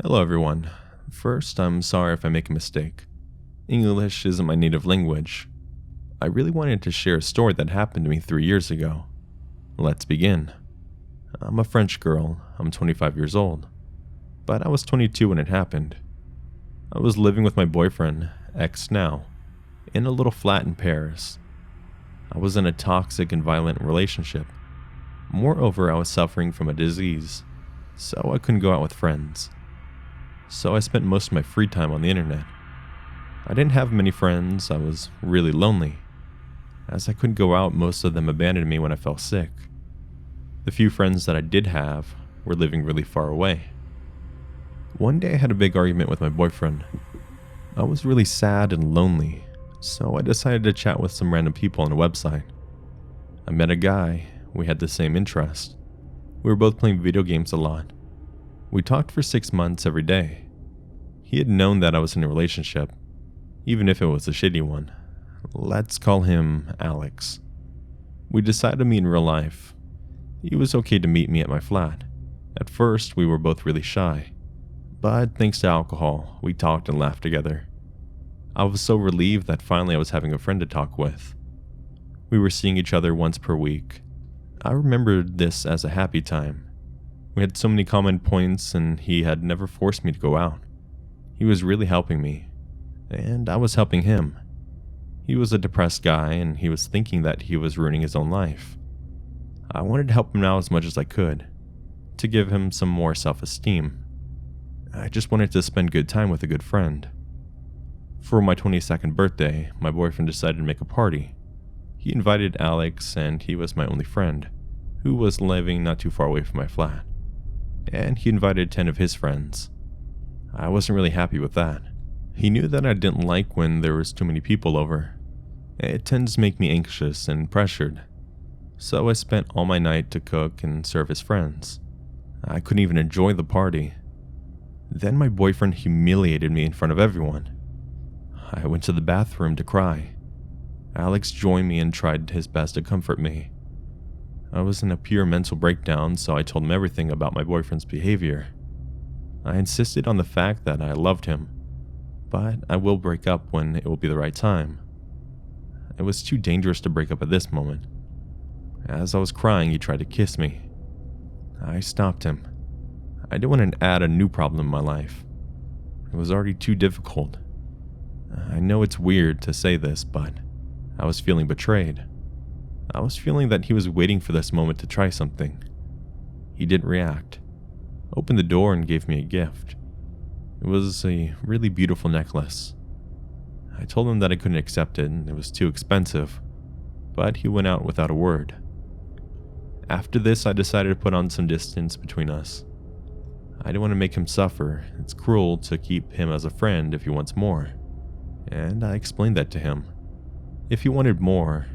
Hello everyone. First, I'm sorry if I make a mistake. English isn't my native language. I really wanted to share a story that happened to me 3 years ago. Let's begin. I'm a French girl. I'm 25 years old. But I was 22 when it happened. I was living with my boyfriend, ex now, in a little flat in Paris. I was in a toxic and violent relationship. Moreover, I was suffering from a disease, so I couldn't go out with friends. So I spent most of my free time on the internet. I didn't have many friends. I was really lonely. As I couldn't go out, most of them abandoned me when I fell sick. The few friends that I did have were living really far away. One day I had a big argument with my boyfriend. I was really sad and lonely, so I decided to chat with some random people on a website. I met a guy. We had the same interest. We were both playing video games a lot. We talked for 6 months every day. He had known that I was in a relationship, even if it was a shitty one. Let's call him Alex. We decided to meet in real life. He was okay to meet me at my flat. At first, we were both really shy, but thanks to alcohol, we talked and laughed together. I was so relieved that finally I was having a friend to talk with. We were seeing each other once per week. I remembered this as a happy time. We had so many common points, and he had never forced me to go out. He was really helping me, and I was helping him. He was a depressed guy, and he was thinking that he was ruining his own life. I wanted to help him out as much as I could, to give him some more self-esteem. I just wanted to spend good time with a good friend. For my 22nd birthday, my boyfriend decided to make a party. He invited Alex, and he was my only friend, who was living not too far away from my flat. And he invited 10 of his friends. I wasn't really happy with that. He knew that I didn't like when there was too many people over. It tends to make me anxious and pressured. So I spent all my night to cook and serve his friends. I couldn't even enjoy the party. Then my boyfriend humiliated me in front of everyone. I went to the bathroom to cry. Alex joined me and tried his best to comfort me. I was in a pure mental breakdown, so I told him everything about my boyfriend's behavior. I insisted on the fact that I loved him, but I will break up when it will be the right time. It was too dangerous to break up at this moment. As I was crying, he tried to kiss me. I stopped him. I didn't want to add a new problem in my life. It was already too difficult. I know it's weird to say this, but I was feeling betrayed. I was feeling that he was waiting for this moment to try something. He didn't react. Opened the door and gave me a gift. It was a really beautiful necklace. I told him that I couldn't accept it and it was too expensive, but he went out without a word. After this, I decided to put on some distance between us. I didn't want to make him suffer. It's cruel to keep him as a friend if he wants more. And I explained that to him. If he wanted more,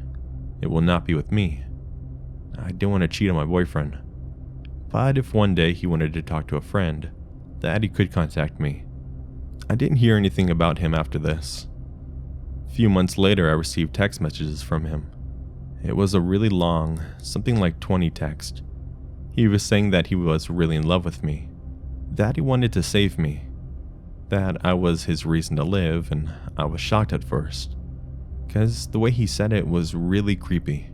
it will not be with me. I didn't want to cheat on my boyfriend. But if one day he wanted to talk to a friend, that he could contact me. I didn't hear anything about him after this. A few months later, I received text messages from him. It was a really long, something like 20 text. He was saying that he was really in love with me, that he wanted to save me, that I was his reason to live, and I was shocked at first, because the way he said it was really creepy.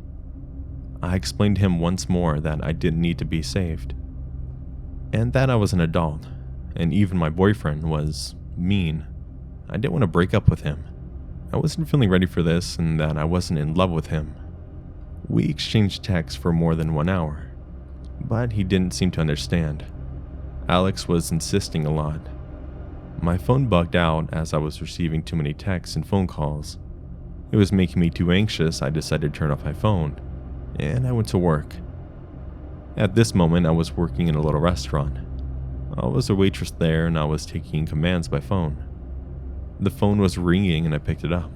I explained to him once more that I didn't need to be saved, and that I was an adult, and even my boyfriend was mean. I didn't want to break up with him. I wasn't feeling ready for this, and that I wasn't in love with him. We exchanged texts for more than 1 hour, but he didn't seem to understand. Alex was insisting a lot. My phone bugged out as I was receiving too many texts and phone calls. It was making me too anxious. I decided to turn off my phone, and I went to work. At this moment, I was working in a little restaurant. I was a waitress there, and I was taking commands by phone. The phone was ringing, and I picked it up.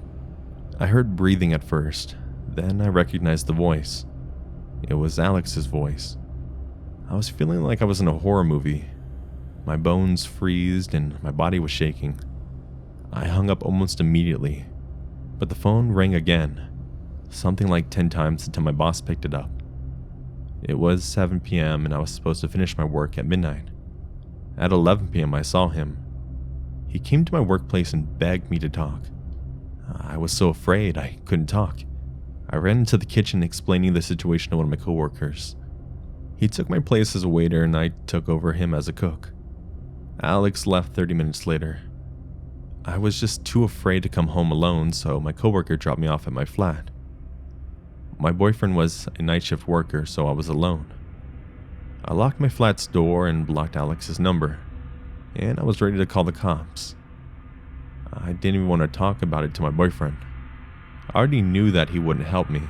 I heard breathing at first, then I recognized the voice. It was Alex's voice. I was feeling like I was in a horror movie. My bones freezed, and my body was shaking. I hung up almost immediately, but the phone rang again, something like 10 times until my boss picked it up. It was 7 p.m. and I was supposed to finish my work at midnight. At 11 p.m. I saw him. He came to my workplace and begged me to talk. I was so afraid I couldn't talk. I ran into the kitchen explaining the situation to one of my coworkers. He took my place as a waiter and I took over him as a cook. Alex left 30 minutes later. I was just too afraid to come home alone, so my coworker dropped me off at my flat. My boyfriend was a night shift worker, so I was alone. I locked my flat's door and blocked Alex's number, and I was ready to call the cops. I didn't even want to talk about it to my boyfriend. I already knew that he wouldn't help me,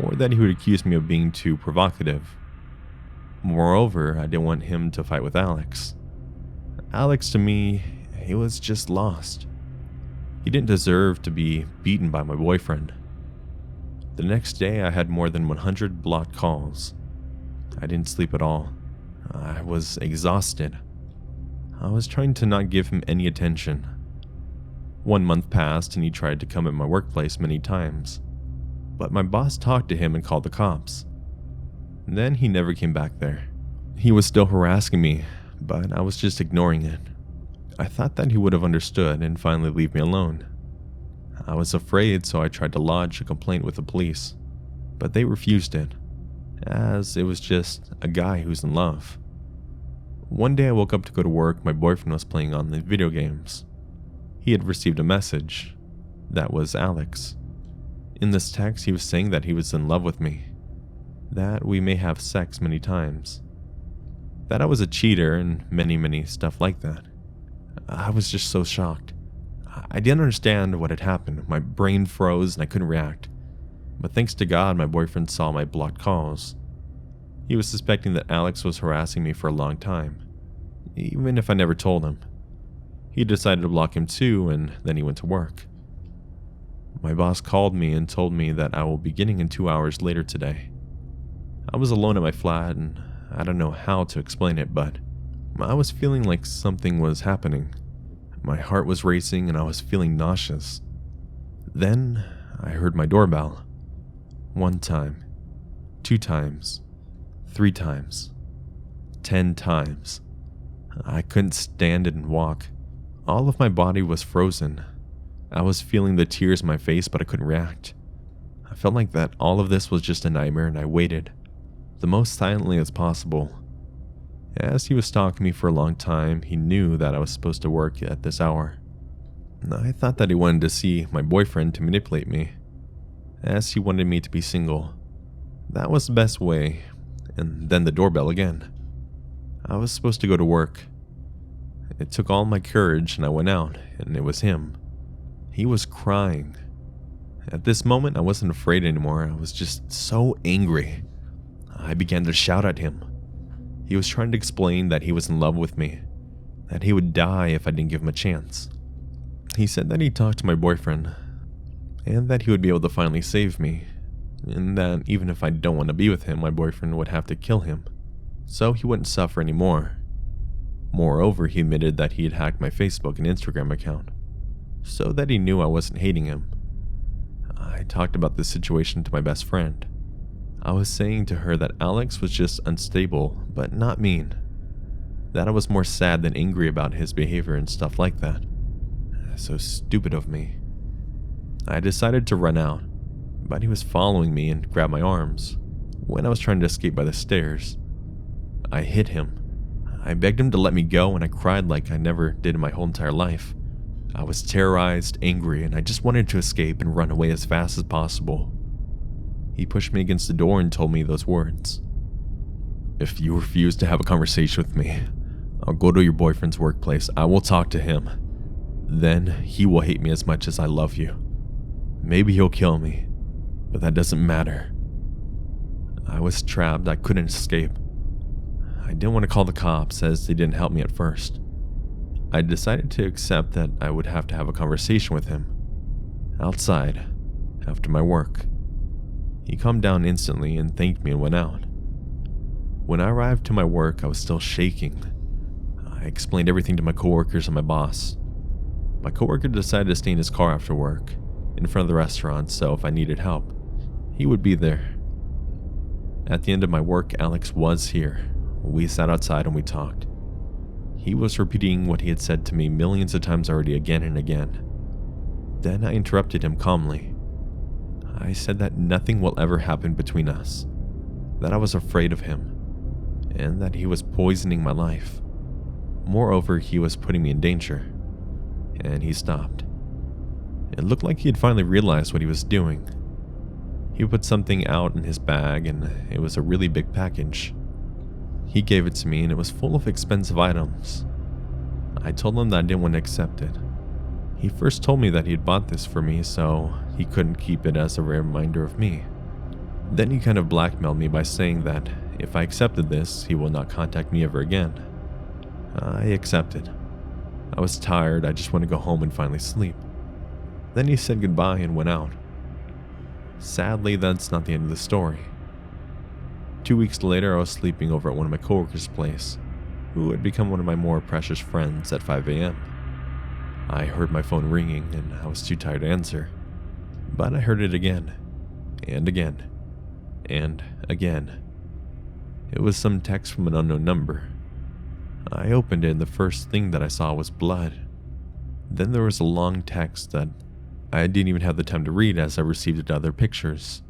or that he would accuse me of being too provocative. Moreover, I didn't want him to fight with Alex. Alex, to me, he was just lost. He didn't deserve to be beaten by my boyfriend. The next day, I had more than 100 blocked calls. I didn't sleep at all. I was exhausted. I was trying to not give him any attention. 1 month passed and he tried to come at my workplace many times, but my boss talked to him and called the cops. Then he never came back there. He was still harassing me, but I was just ignoring it. I thought that he would have understood and finally leave me alone. I was afraid, so I tried to lodge a complaint with the police, but they refused it, as it was just a guy who's in love. One day I woke up to go to work. My boyfriend was playing on the video games. He had received a message. That was Alex. In this text, he was saying that he was in love with me, that we may have sex many times, that I was a cheater, and many stuff like that. I was just so shocked. I didn't understand what had happened. My brain froze and I couldn't react. But thanks to God, my boyfriend saw my blocked calls. He was suspecting that Alex was harassing me for a long time, even if I never told him. He decided to block him too, and then he went to work. My boss called me and told me that I will be beginning in 2 hours later today. I was alone at my flat, and I don't know how to explain it, but I was feeling like something was happening. My heart was racing and I was feeling nauseous. Then I heard my doorbell. 1 time, 2 times, 3 times, 10 times. I couldn't stand it and walk. All of my body was frozen. I was feeling the tears in my face, but I couldn't react. I felt like that all of this was just a nightmare, and I waited, the most silently as possible. As he was stalking me for a long time, he knew that I was supposed to work at this hour. I thought that he wanted to see my boyfriend to manipulate me, as he wanted me to be single. That was the best way. And then the doorbell again. I was supposed to go to work. It took all my courage and I went out, and it was him. He was crying. At this moment, I wasn't afraid anymore. I was just so angry. I began to shout at him. He was trying to explain that he was in love with me, that he would die if I didn't give him a chance. He said that he talked to my boyfriend, and that he would be able to finally save me, and that even if I don't want to be with him, my boyfriend would have to kill him, so he wouldn't suffer anymore. Moreover, he admitted that he had hacked my Facebook and Instagram account, so that he knew I wasn't hating him. I talked about this situation to my best friend. I was saying to her that Alex was just unstable, but not mean. That I was more sad than angry about his behavior and stuff like that. So stupid of me. I decided to run out, but he was following me and grabbed my arms when I was trying to escape by the stairs. I hit him. I begged him to let me go, and I cried like I never did in my whole entire life. I was terrorized, angry, and I just wanted to escape and run away as fast as possible. He pushed me against the door and told me those words. "If you refuse to have a conversation with me, I'll go to your boyfriend's workplace. I will talk to him. Then he will hate me as much as I love you. Maybe he'll kill me, but that doesn't matter." I was trapped. I couldn't escape. I didn't want to call the cops, as they didn't help me at first. I decided to accept that I would have to have a conversation with him outside after my work. He calmed down instantly and thanked me and went out. When I arrived to my work, I was still shaking. I explained everything to my coworkers and my boss. My coworker decided to stay in his car after work, in front of the restaurant, so if I needed help, he would be there. At the end of my work, Alex was here. We sat outside and we talked. He was repeating what he had said to me millions of times already again and again. Then I interrupted him calmly. I said that nothing will ever happen between us, that I was afraid of him, and that he was poisoning my life. Moreover, he was putting me in danger. And he stopped. It looked like he had finally realized what he was doing. He put something out in his bag, and it was a really big package. He gave it to me, and it was full of expensive items. I told him that I didn't want to accept it. He first told me that he had bought this for me, so he couldn't keep it as a reminder of me. Then he kind of blackmailed me by saying that if I accepted this, he will not contact me ever again. I accepted. I was tired, I just wanted to go home and finally sleep. Then he said goodbye and went out. Sadly, that's not the end of the story. 2 weeks later, I was sleeping over at one of my coworkers' place, who had become one of my more precious friends, at 5 a.m. I heard my phone ringing and I was too tired to answer, but I heard it again, and again, and again. It was some text from an unknown number. I opened it and the first thing that I saw was blood. Then there was a long text that I didn't even have the time to read as I received other pictures.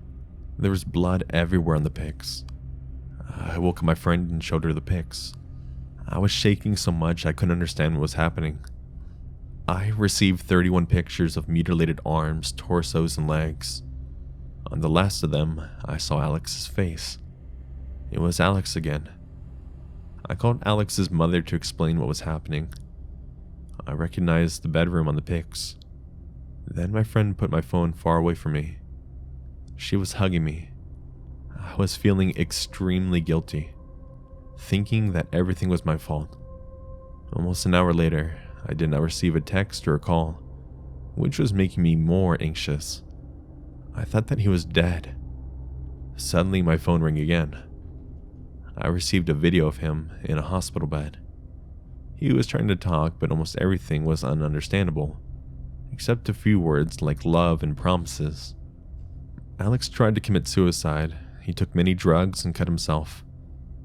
There was blood everywhere on the pics. I woke up my friend and showed her the pics. I was shaking so much I couldn't understand what was happening. I received 31 pictures of mutilated arms, torsos, and legs. On the last of them, I saw Alex's face. It was Alex again. I called Alex's mother to explain what was happening. I recognized the bedroom on the pics. Then my friend put my phone far away from me. She was hugging me. I was feeling extremely guilty, thinking that everything was my fault. Almost an hour later, I did not receive a text or a call, which was making me more anxious. I thought that he was dead. Suddenly, my phone rang again. I received a video of him in a hospital bed. He was trying to talk, but almost everything was ununderstandable, except a few words like love and promises. Alex tried to commit suicide. He took many drugs and cut himself.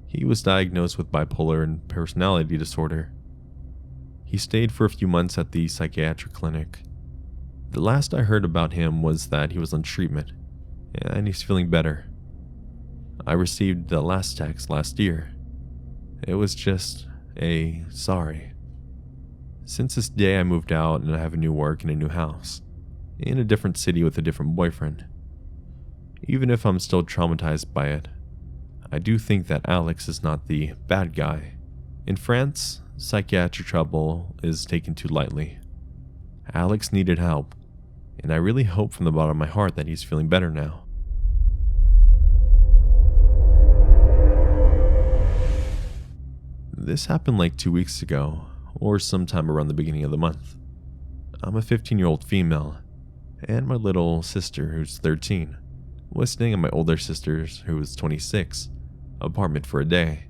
He was diagnosed with bipolar and personality disorder. He stayed for a few months at the psychiatric clinic. The last I heard about him was that he was on treatment, and he's feeling better. I received the last text last year. It was just a sorry. Since this day I moved out and I have a new work in a new house, in a different city with a different boyfriend. Even if I'm still traumatized by it, I do think that Alex is not the bad guy. In France, psychiatric trouble is taken too lightly. Alex needed help, and I really hope from the bottom of my heart that he's feeling better now. This happened like 2 weeks ago, or sometime around the beginning of the month. I'm a 15-year-old female, and my little sister, who's 13, was staying at my older sister's, who was 26, apartment for a day.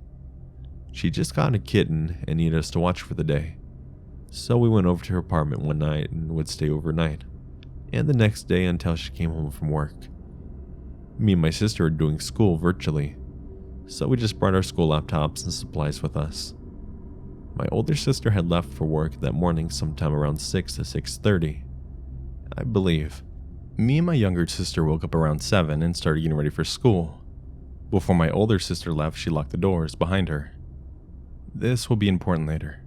She just got a kitten and needed us to watch for the day. So we went over to her apartment one night and would stay overnight, and the next day until she came home from work. Me and my sister are doing school virtually, so we just brought our school laptops and supplies with us. My older sister had left for work that morning sometime around 6 to 6:30, I believe. Me and my younger sister woke up around 7 and started getting ready for school. Before my older sister left, she locked the doors behind her. This will be important later.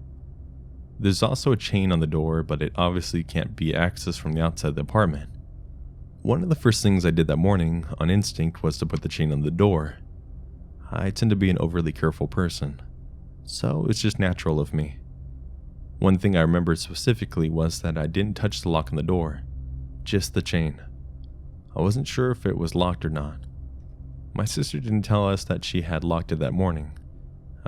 There's also a chain on the door, but it obviously can't be accessed from the outside of the apartment. One of the first things I did that morning, on instinct, was to put the chain on the door. I tend to be an overly careful person, so it's just natural of me. One thing I remember specifically was that I didn't touch the lock on the door, just the chain. I wasn't sure if it was locked or not. My sister didn't tell us that she had locked it that morning.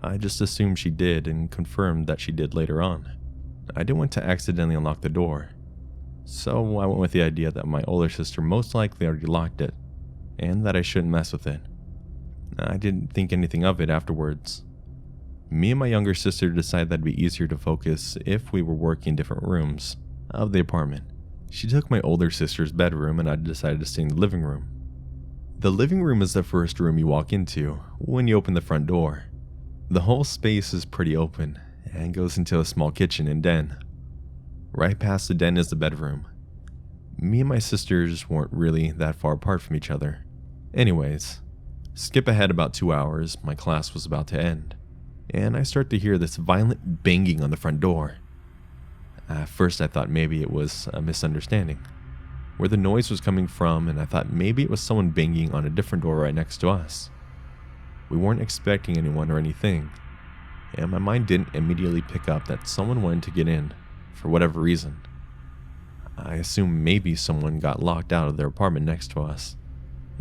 I just assumed she did and confirmed that she did later on. I didn't want to accidentally unlock the door, so I went with the idea that my older sister most likely already locked it, and that I shouldn't mess with it. I didn't think anything of it afterwards. Me and my younger sister decided that it'd be easier to focus if we were working in different rooms of the apartment. She took my older sister's bedroom and I decided to stay in the living room. The living room is the first room you walk into when you open the front door. The whole space is pretty open, and goes into a small kitchen and den. Right past the den is the bedroom. Me and my sisters weren't really that far apart from each other. Anyways, skip ahead about 2 hours, my class was about to end, and I start to hear this violent banging on the front door. At first I thought maybe it was a misunderstanding, where the noise was coming from, and I thought maybe it was someone banging on a different door right next to us. We weren't expecting anyone or anything, and my mind didn't immediately pick up that someone wanted to get in, for whatever reason. I assumed maybe someone got locked out of their apartment next to us,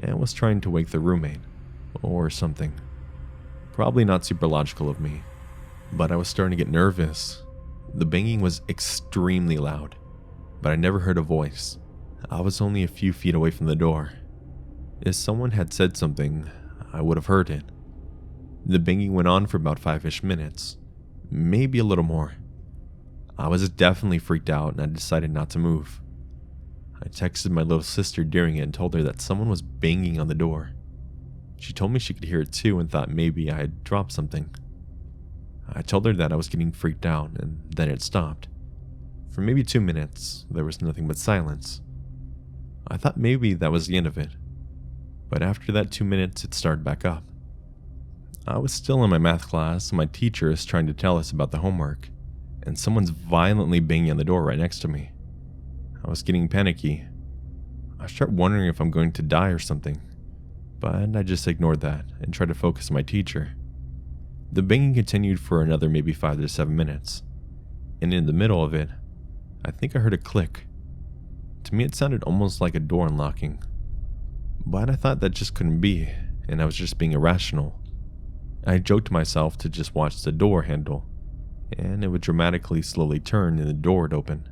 and was trying to wake their roommate, or something. Probably not super logical of me, but I was starting to get nervous. The banging was extremely loud, but I never heard a voice. I was only a few feet away from the door. If someone had said something, I would have heard it. The banging went on for about 5-ish minutes, maybe a little more. I was definitely freaked out and I decided not to move. I texted my little sister during it and told her that someone was banging on the door. She told me she could hear it too and thought maybe I had dropped something. I told her that I was getting freaked out, and then it stopped. For maybe 2 minutes, there was nothing but silence. I thought maybe that was the end of it, but after that 2 minutes, it started back up. I was still in my math class, and my teacher is trying to tell us about the homework, and someone's violently banging on the door right next to me. I was getting panicky. I start wondering if I'm going to die or something, but I just ignored that and tried to focus on my teacher. The banging continued for another maybe 5 to 7 minutes, and in the middle of it, I think I heard a click. To me, it sounded almost like a door unlocking, but I thought that just couldn't be, and I was just being irrational. I joked to myself to just watch the door handle, and it would dramatically slowly turn and the door would open.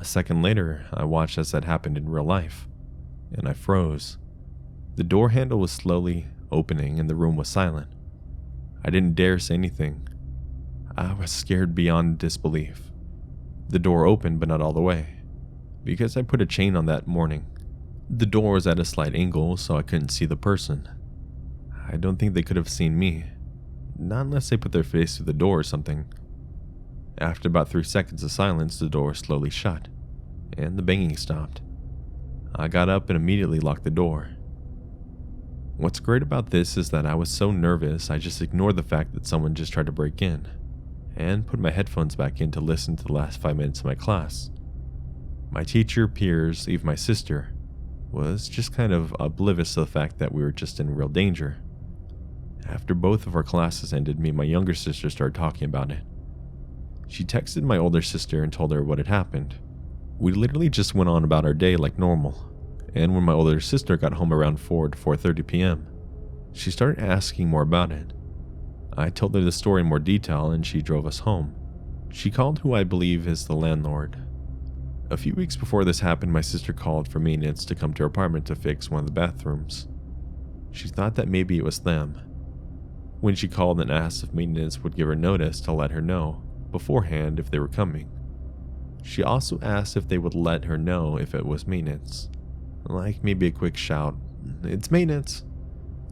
A second later, I watched as that happened in real life, and I froze. The door handle was slowly opening and the room was silent. I didn't dare say anything. I was scared beyond disbelief. The door opened, but not all the way, because I put a chain on that morning. The door was at a slight angle, so I couldn't see the person. I don't think they could have seen me, not unless they put their face through the door or something. After about 3 seconds of silence, the door slowly shut, and the banging stopped. I got up and immediately locked the door. What's great about this is that I was so nervous I just ignored the fact that someone just tried to break in, and put my headphones back in to listen to the last 5 minutes of my class. My teacher, peers, even my sister, was just kind of oblivious to the fact that we were just in real danger. After both of our classes ended, me and my younger sister started talking about it. She texted my older sister and told her what had happened. We literally just went on about our day like normal, and when my older sister got home around 4 to 4:30 p.m., she started asking more about it. I told her the story in more detail and she drove us home. She called who I believe is the landlord. A few weeks before this happened, my sister called for maintenance to come to her apartment to fix one of the bathrooms. She thought that maybe it was them. When she called and asked if maintenance would give her notice to let her know beforehand if they were coming. She also asked if they would let her know if it was maintenance. Like maybe a quick shout, "It's maintenance!"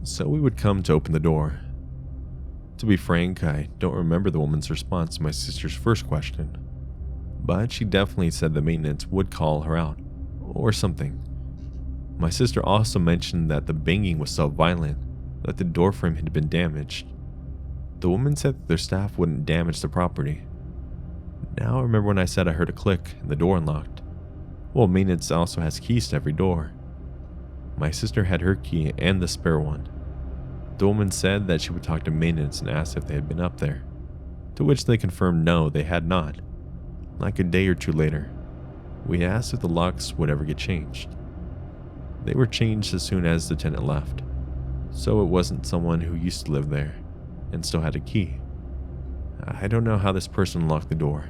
So we would come to open the door. To be frank, I don't remember the woman's response to my sister's first question, but she definitely said the maintenance would call her out, or something. My sister also mentioned that the banging was so violent that the door frame had been damaged. The woman said that their staff wouldn't damage the property. Now I remember when I said I heard a click and the door unlocked. Well, maintenance also has keys to every door. My sister had her key and the spare one. The woman said that she would talk to maintenance and ask if they had been up there, to which they confirmed no, they had not. Like a day or two later, we asked if the locks would ever get changed. They were changed as soon as the tenant left, so it wasn't someone who used to live there and still had a key. I don't know how this person locked the door.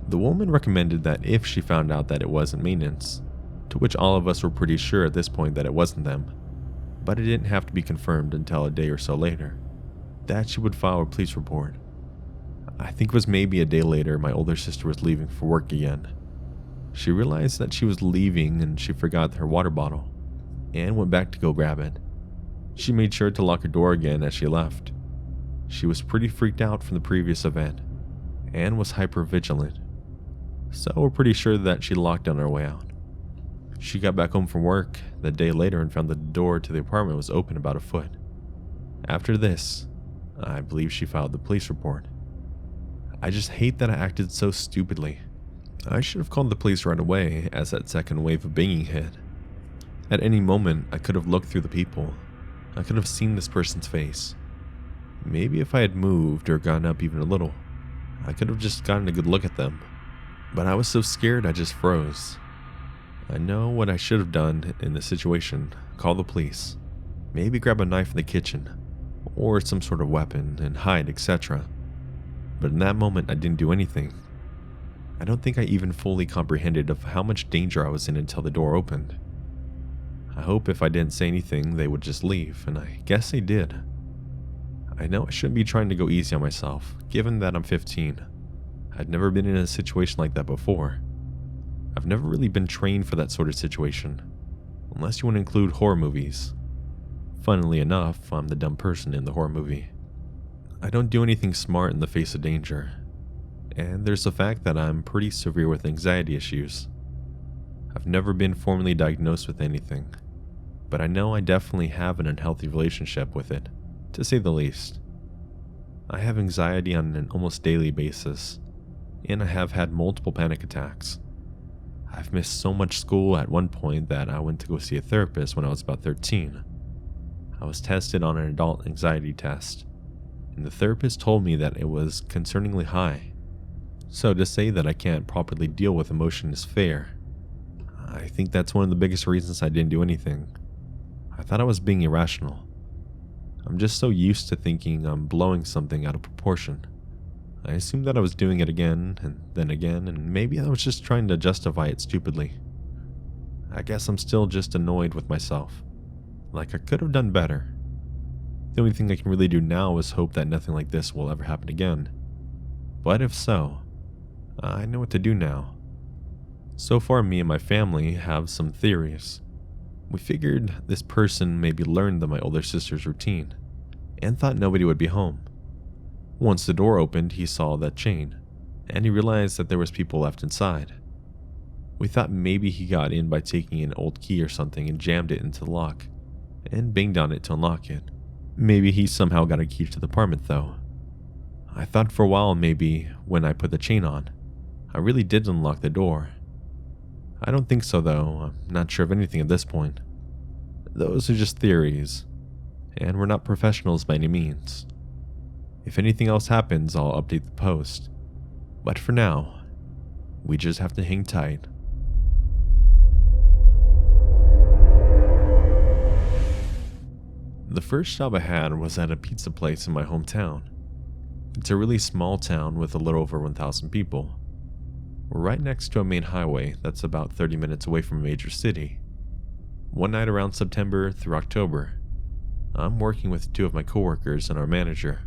The woman recommended that if she found out that it wasn't maintenance, to which all of us were pretty sure at this point that it wasn't them, but it didn't have to be confirmed until a day or so later, that she would file a police report. I think it was maybe a day later my older sister was leaving for work again. She realized that she was leaving and she forgot her water bottle, and went back to go grab it. She made sure to lock her door again as she left. She was pretty freaked out from the previous event and was hyper vigilant, so we're pretty sure that she locked on her way out. She got back home from work the day later and found the door to the apartment was open about a foot. After this, I believe she filed the police report. I just hate that I acted so stupidly. I should have called the police right away as that second wave of banging hit. At any moment, I could have looked through the people. I could have seen this person's face. Maybe if I had moved or gotten up even a little, I could have just gotten a good look at them. But I was so scared I just froze. I know what I should have done in this situation. Call the police. Maybe grab a knife in the kitchen, or some sort of weapon, and hide, etc. But in that moment, I didn't do anything. I don't think I even fully comprehended of how much danger I was in until the door opened. I hope if I didn't say anything, they would just leave, and I guess they did. I know I shouldn't be trying to go easy on myself, given that I'm 15. I'd never been in a situation like that before. I've never really been trained for that sort of situation, unless you want to include horror movies. Funnily enough, I'm the dumb person in the horror movie. I don't do anything smart in the face of danger, and there's the fact that I'm pretty severe with anxiety issues. I've never been formally diagnosed with anything, but I know I definitely have an unhealthy relationship with it, to say the least. I have anxiety on an almost daily basis, and I have had multiple panic attacks. I've missed so much school at one point that I went to go see a therapist when I was about 13. I was tested on an adult anxiety test, and the therapist told me that it was concerningly high. So to say that I can't properly deal with emotion is fair. I think that's one of the biggest reasons I didn't do anything. I thought I was being irrational. I'm just so used to thinking I'm blowing something out of proportion. I assumed that I was doing it again, and maybe I was just trying to justify it stupidly. I guess I'm still just annoyed with myself. Like I could have done better. The only thing I can really do now is hope that nothing like this will ever happen again. But if so, I know what to do now. So far, me and my family have some theories. We figured this person maybe learned of my older sister's routine, and thought nobody would be home. Once the door opened, he saw that chain, and he realized that there was people left inside. We thought maybe he got in by taking an old key or something and jammed it into the lock, and banged on it to unlock it. Maybe he somehow got a key to the apartment though. I thought for a while maybe when I put the chain on, I really did unlock the door. I don't think so though, I'm not sure of anything at this point. Those are just theories, and we're not professionals by any means. If anything else happens, I'll update the post. But for now, we just have to hang tight. The first job I had was at a pizza place in my hometown. It's a really small town with a little over 1,000 people. We're right next to a main highway that's about 30 minutes away from a major city. One night around September through October, I'm working with two of my coworkers and our manager.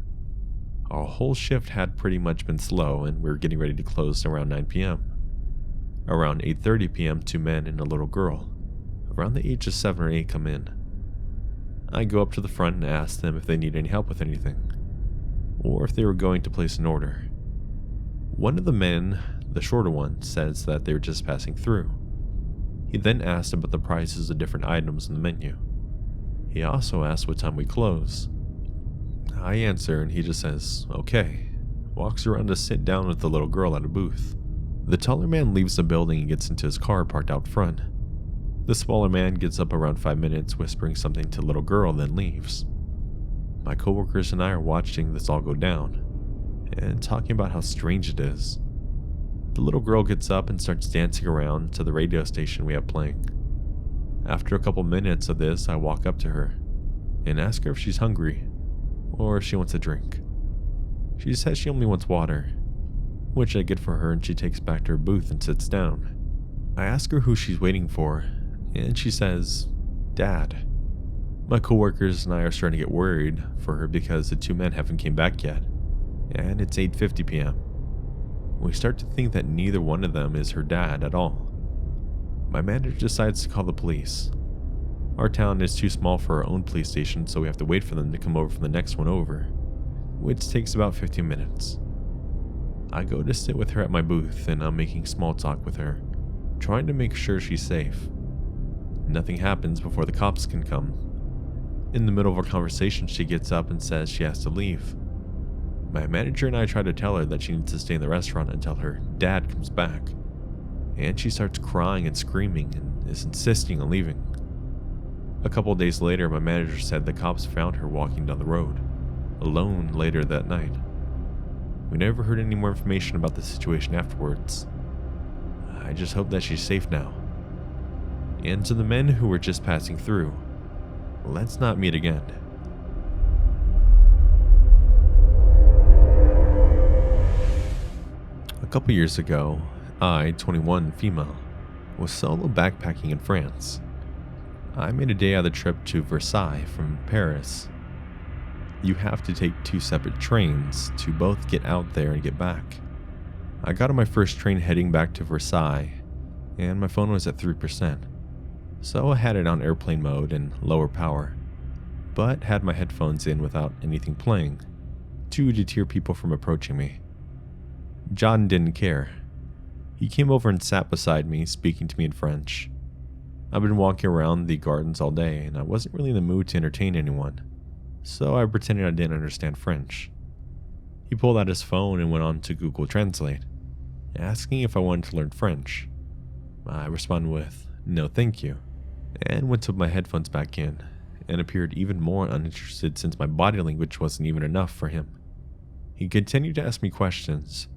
Our whole shift had pretty much been slow, and we were getting ready to close around 9 p.m. Around 8:30 p.m., two men and a little girl, around the age of 7 or 8, come in. I go up to the front and ask them if they need any help with anything, or if they were going to place an order. One of the men, the shorter one, says that they were just passing through. He then asked about the prices of different items in the menu. He also asked what time we close. I answer and he just says, okay, walks around to sit down with the little girl at a booth. The taller man leaves the building and gets into his car parked out front. The smaller man gets up around 5 minutes, whispering something to the little girl, then leaves. My coworkers and I are watching this all go down, and talking about how strange it is. The little girl gets up and starts dancing around to the radio station we have playing. After a couple minutes of this, I walk up to her and ask her if she's hungry or if she wants a drink. She says she only wants water, which I get for her, and she takes back to her booth and sits down. I ask her who she's waiting for, and she says, Dad. My coworkers and I are starting to get worried for her because the two men haven't came back yet, and it's 8:50 p.m. We start to think that neither one of them is her dad at all. My manager decides to call the police. Our town is too small for our own police station, so we have to wait for them to come over from the next one over. which takes about 15 minutes. I go to sit with her at my booth and I'm making small talk with her, trying to make sure she's safe. Nothing happens before the cops can come. In the middle of our conversation, she gets up and says she has to leave. My manager and I try to tell her that she needs to stay in the restaurant until her dad comes back, and she starts crying and screaming and is insisting on leaving. A couple of days later, my manager said the cops found her walking down the road, alone later that night. We never heard any more information about the situation afterwards. I just hope that she's safe now. And to the men who were just passing through, let's not meet again. A couple years ago, I, 21 female, was solo backpacking in France. I made a day out of the trip to Versailles from Paris. You have to take 2 separate trains to both get out there and get back. I got on my first train heading back to Versailles, and my phone was at 3%. So I had it on airplane mode and lower power, but had my headphones in without anything playing, to deter people from approaching me. John didn't care. He came over and sat beside me, speaking to me in French. I've been walking around the gardens all day, and I wasn't really in the mood to entertain anyone, so I pretended I didn't understand French. He pulled out his phone and went on to Google Translate, asking if I wanted to learn French. I responded with, "No thank you," and went to put my headphones back in, and appeared even more uninterested since my body language wasn't even enough for him. He continued to ask me questions,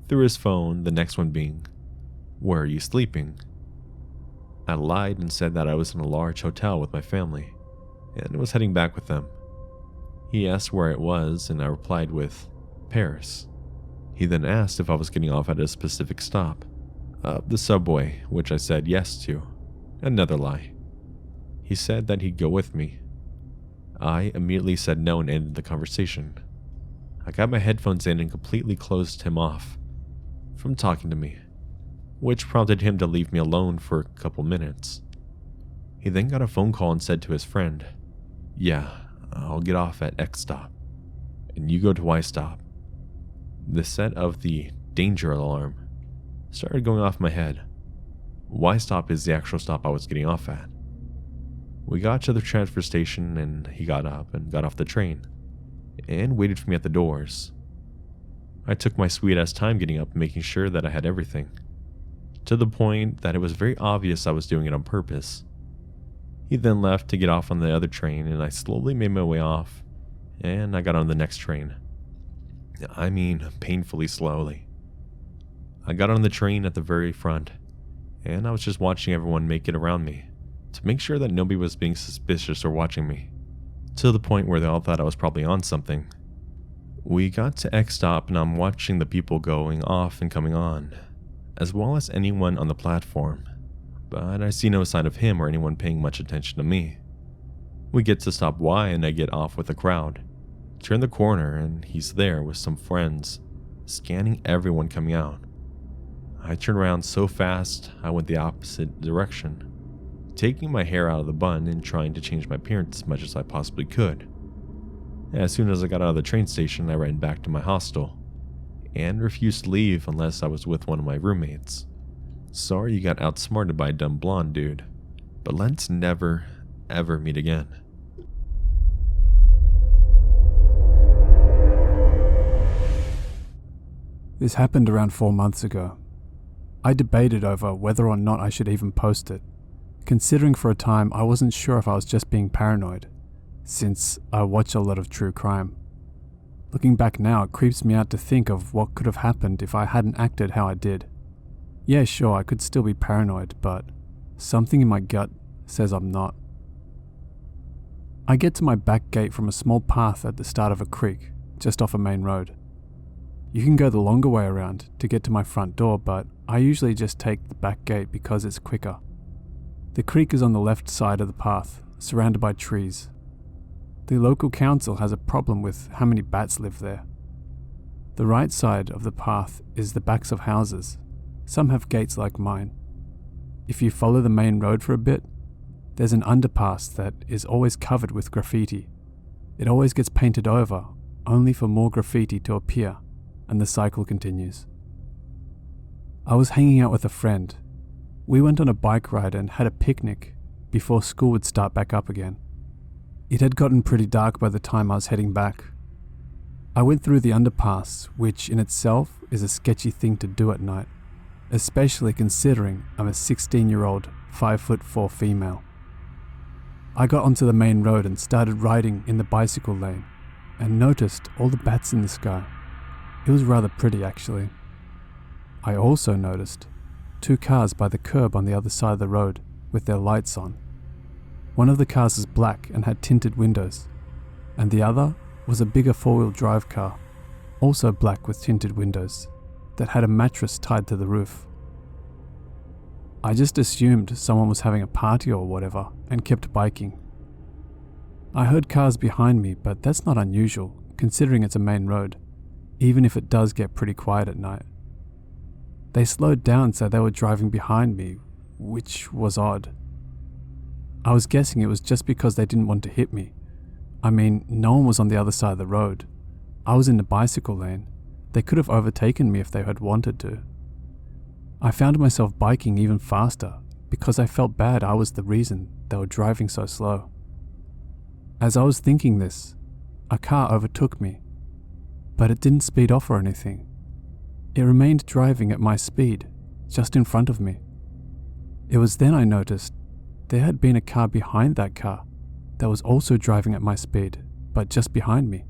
through his phone, the next one being, "Where are you sleeping?" I lied and said that I was in a large hotel with my family, and was heading back with them. He asked where it was, and I replied with, "Paris." He then asked if I was getting off at a specific stop, the subway, which I said yes to. Another lie. He said that he'd go with me. I immediately said no and ended the conversation. I got my headphones in and completely closed him off from talking to me, which prompted him to leave me alone for a couple minutes. He then got a phone call and said to his friend, "Yeah, I'll get off at X stop, and you go to Y stop." The set of the danger alarm started going off in my head. Y stop is the actual stop I was getting off at. We got to the transfer station and he got up and got off the train and waited for me at the doors. I took my sweet ass time getting up and making sure that I had everything, to the point that it was very obvious I was doing it on purpose. He then left to get off on the other train, and I slowly made my way off, and I got on the next train. I mean, painfully slowly. I got on the train at the very front, and I was just watching everyone make it around me, to make sure that nobody was being suspicious or watching me, to the point where they all thought I was probably on something. We got to X stop, and I'm watching the people going off and coming on, as well as anyone on the platform, but I see no sign of him or anyone paying much attention to me. We get to stop Y and I get off with the crowd, turn the corner, and he's there with some friends, scanning everyone coming out. I turned around so fast I went the opposite direction, taking my hair out of the bun and trying to change my appearance as much as I possibly could. As soon as I got out of the train station, I ran back to my hostel, and refused to leave unless I was with one of my roommates. Sorry you got outsmarted by a dumb blonde dude, but let's never, ever meet again. This happened around 4 months ago. I debated over whether or not I should even post it, considering for a time I wasn't sure if I was just being paranoid, since I watch a lot of true crime. Looking back now, it creeps me out to think of what could have happened if I hadn't acted how I did. Yeah, sure, I could still be paranoid, but something in my gut says I'm not. I get to my back gate from a small path at the start of a creek, just off a main road. You can go the longer way around to get to my front door, but I usually just take the back gate because it's quicker. The creek is on the left side of the path, surrounded by trees. The local council has a problem with how many bats live there. The right side of the path is the backs of houses. Some have gates like mine. If you follow the main road for a bit, there's an underpass that is always covered with graffiti. It always gets painted over, only for more graffiti to appear, and the cycle continues. I was hanging out with a friend. We went on a bike ride and had a picnic before school would start back up again. It had gotten pretty dark by the time I was heading back. I went through the underpass, which in itself is a sketchy thing to do at night, especially considering I'm a 16-year-old, 5'4" female. I got onto the main road and started riding in the bicycle lane and noticed all the bats in the sky. It was rather pretty actually. I also noticed 2 cars by the curb on the other side of the road with their lights on. One of the cars was black and had tinted windows, and the other was a bigger 4-wheel drive car, also black with tinted windows, that had a mattress tied to the roof. I just assumed someone was having a party or whatever and kept biking. I heard cars behind me, but that's not unusual considering it's a main road, even if it does get pretty quiet at night. They slowed down so they were driving behind me, which was odd. I was guessing it was just because they didn't want to hit me. I mean, no one was on the other side of the road. I was in the bicycle lane. They could have overtaken me if they had wanted to. I found myself biking even faster because I felt bad I was the reason they were driving so slow. As I was thinking this, a car overtook me, but it didn't speed off or anything. It remained driving at my speed, just in front of me. It was then I noticed there had been a car behind that car that was also driving at my speed, but just behind me.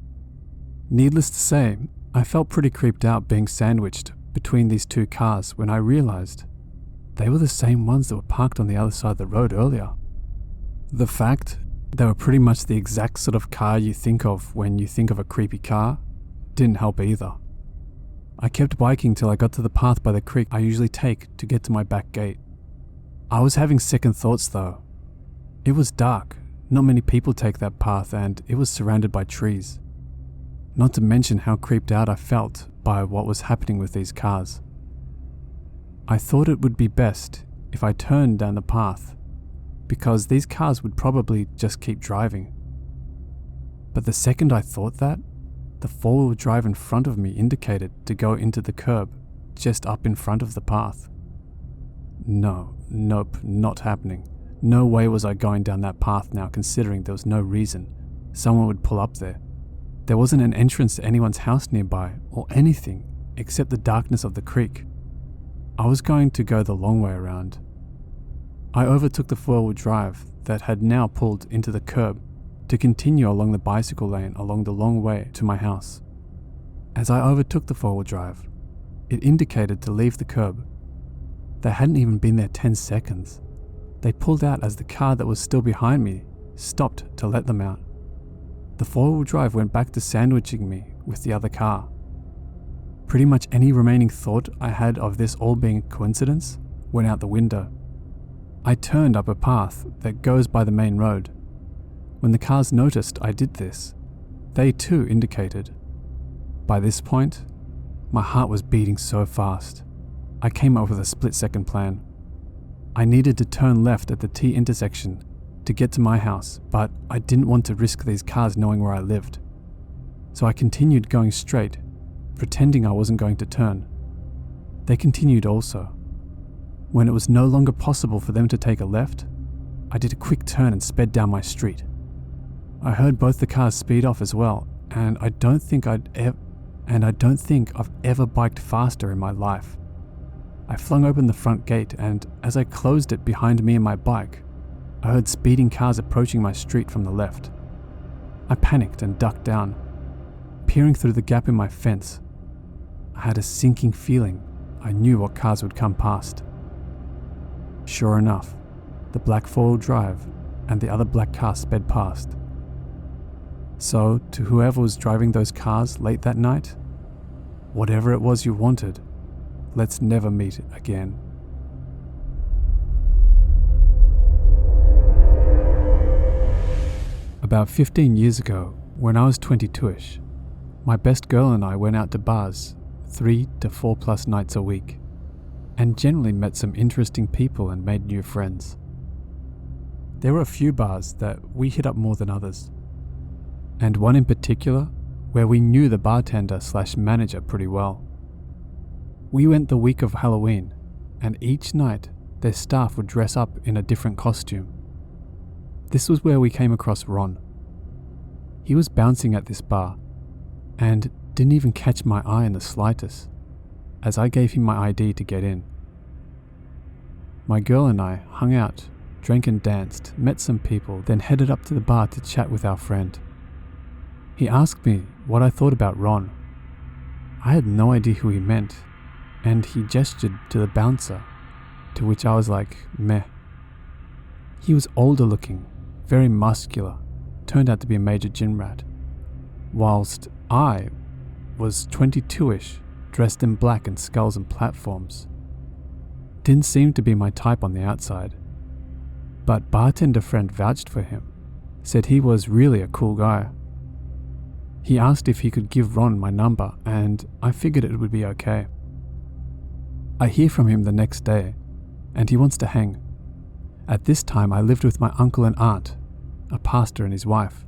Needless to say, I felt pretty creeped out being sandwiched between these 2 cars when I realized they were the same ones that were parked on the other side of the road earlier. The fact they were pretty much the exact sort of car you think of when you think of a creepy car didn't help either. I kept biking till I got to the path by the creek I usually take to get to my back gate. I was having second thoughts though. It was dark, not many people take that path, and it was surrounded by trees. Not to mention how creeped out I felt by what was happening with these cars. I thought it would be best if I turned down the path, because these cars would probably just keep driving. But the second I thought that, the 4-wheel drive in front of me indicated to go into the curb just up in front of the path. Nope, not happening. No way was I going down that path now, considering there was no reason someone would pull up there. There wasn't an entrance to anyone's house nearby or anything except the darkness of the creek. I was going to go the long way around. I overtook the 4-wheel drive that had now pulled into the curb to continue along the bicycle lane along the long way to my house. As I overtook the 4-wheel drive, it indicated to leave the curb. They hadn't even been there 10 seconds. They pulled out as the car that was still behind me stopped to let them out. The 4-wheel drive went back to sandwiching me with the other car. Pretty much any remaining thought I had of this all being a coincidence went out the window. I turned up a path that goes by the main road. When the cars noticed I did this, they too indicated. By this point, my heart was beating so fast. I came up with a split-second plan. I needed to turn left at the T intersection to get to my house, but I didn't want to risk these cars knowing where I lived. So I continued going straight, pretending I wasn't going to turn. They continued also. When it was no longer possible for them to take a left, I did a quick turn and sped down my street. I heard both the cars speed off as well, and I don't think I've ever biked faster in my life. I flung open the front gate, and as I closed it behind me and my bike, I heard speeding cars approaching my street from the left. I panicked and ducked down, peering through the gap in my fence. I had a sinking feeling I knew what cars would come past. Sure enough, the black 4-wheel drive and the other black car sped past. So, to whoever was driving those cars late that night, whatever it was you wanted, let's never meet again. About 15 years ago, when I was 22ish, my best girl and I went out to bars 3 to 4+ nights a week, and generally met some interesting people and made new friends. There were a few bars that we hit up more than others, and one in particular where we knew the bartender/manager pretty well. We went the week of Halloween, and each night their staff would dress up in a different costume. This was where we came across Ron. He was bouncing at this bar, and didn't even catch my eye in the slightest, as I gave him my ID to get in. My girl and I hung out, drank and danced, met some people, then headed up to the bar to chat with our friend. He asked me what I thought about Ron. I had no idea who he meant, and he gestured to the bouncer, to which I was like, meh. He was older looking, very muscular, turned out to be a major gym rat, whilst I was 22-ish, dressed in black and skulls and platforms. Didn't seem to be my type on the outside, but bartender friend vouched for him, said he was really a cool guy. He asked if he could give Ron my number, and I figured it would be okay. I hear from him the next day, and he wants to hang. At this time I lived with my uncle and aunt, a pastor and his wife.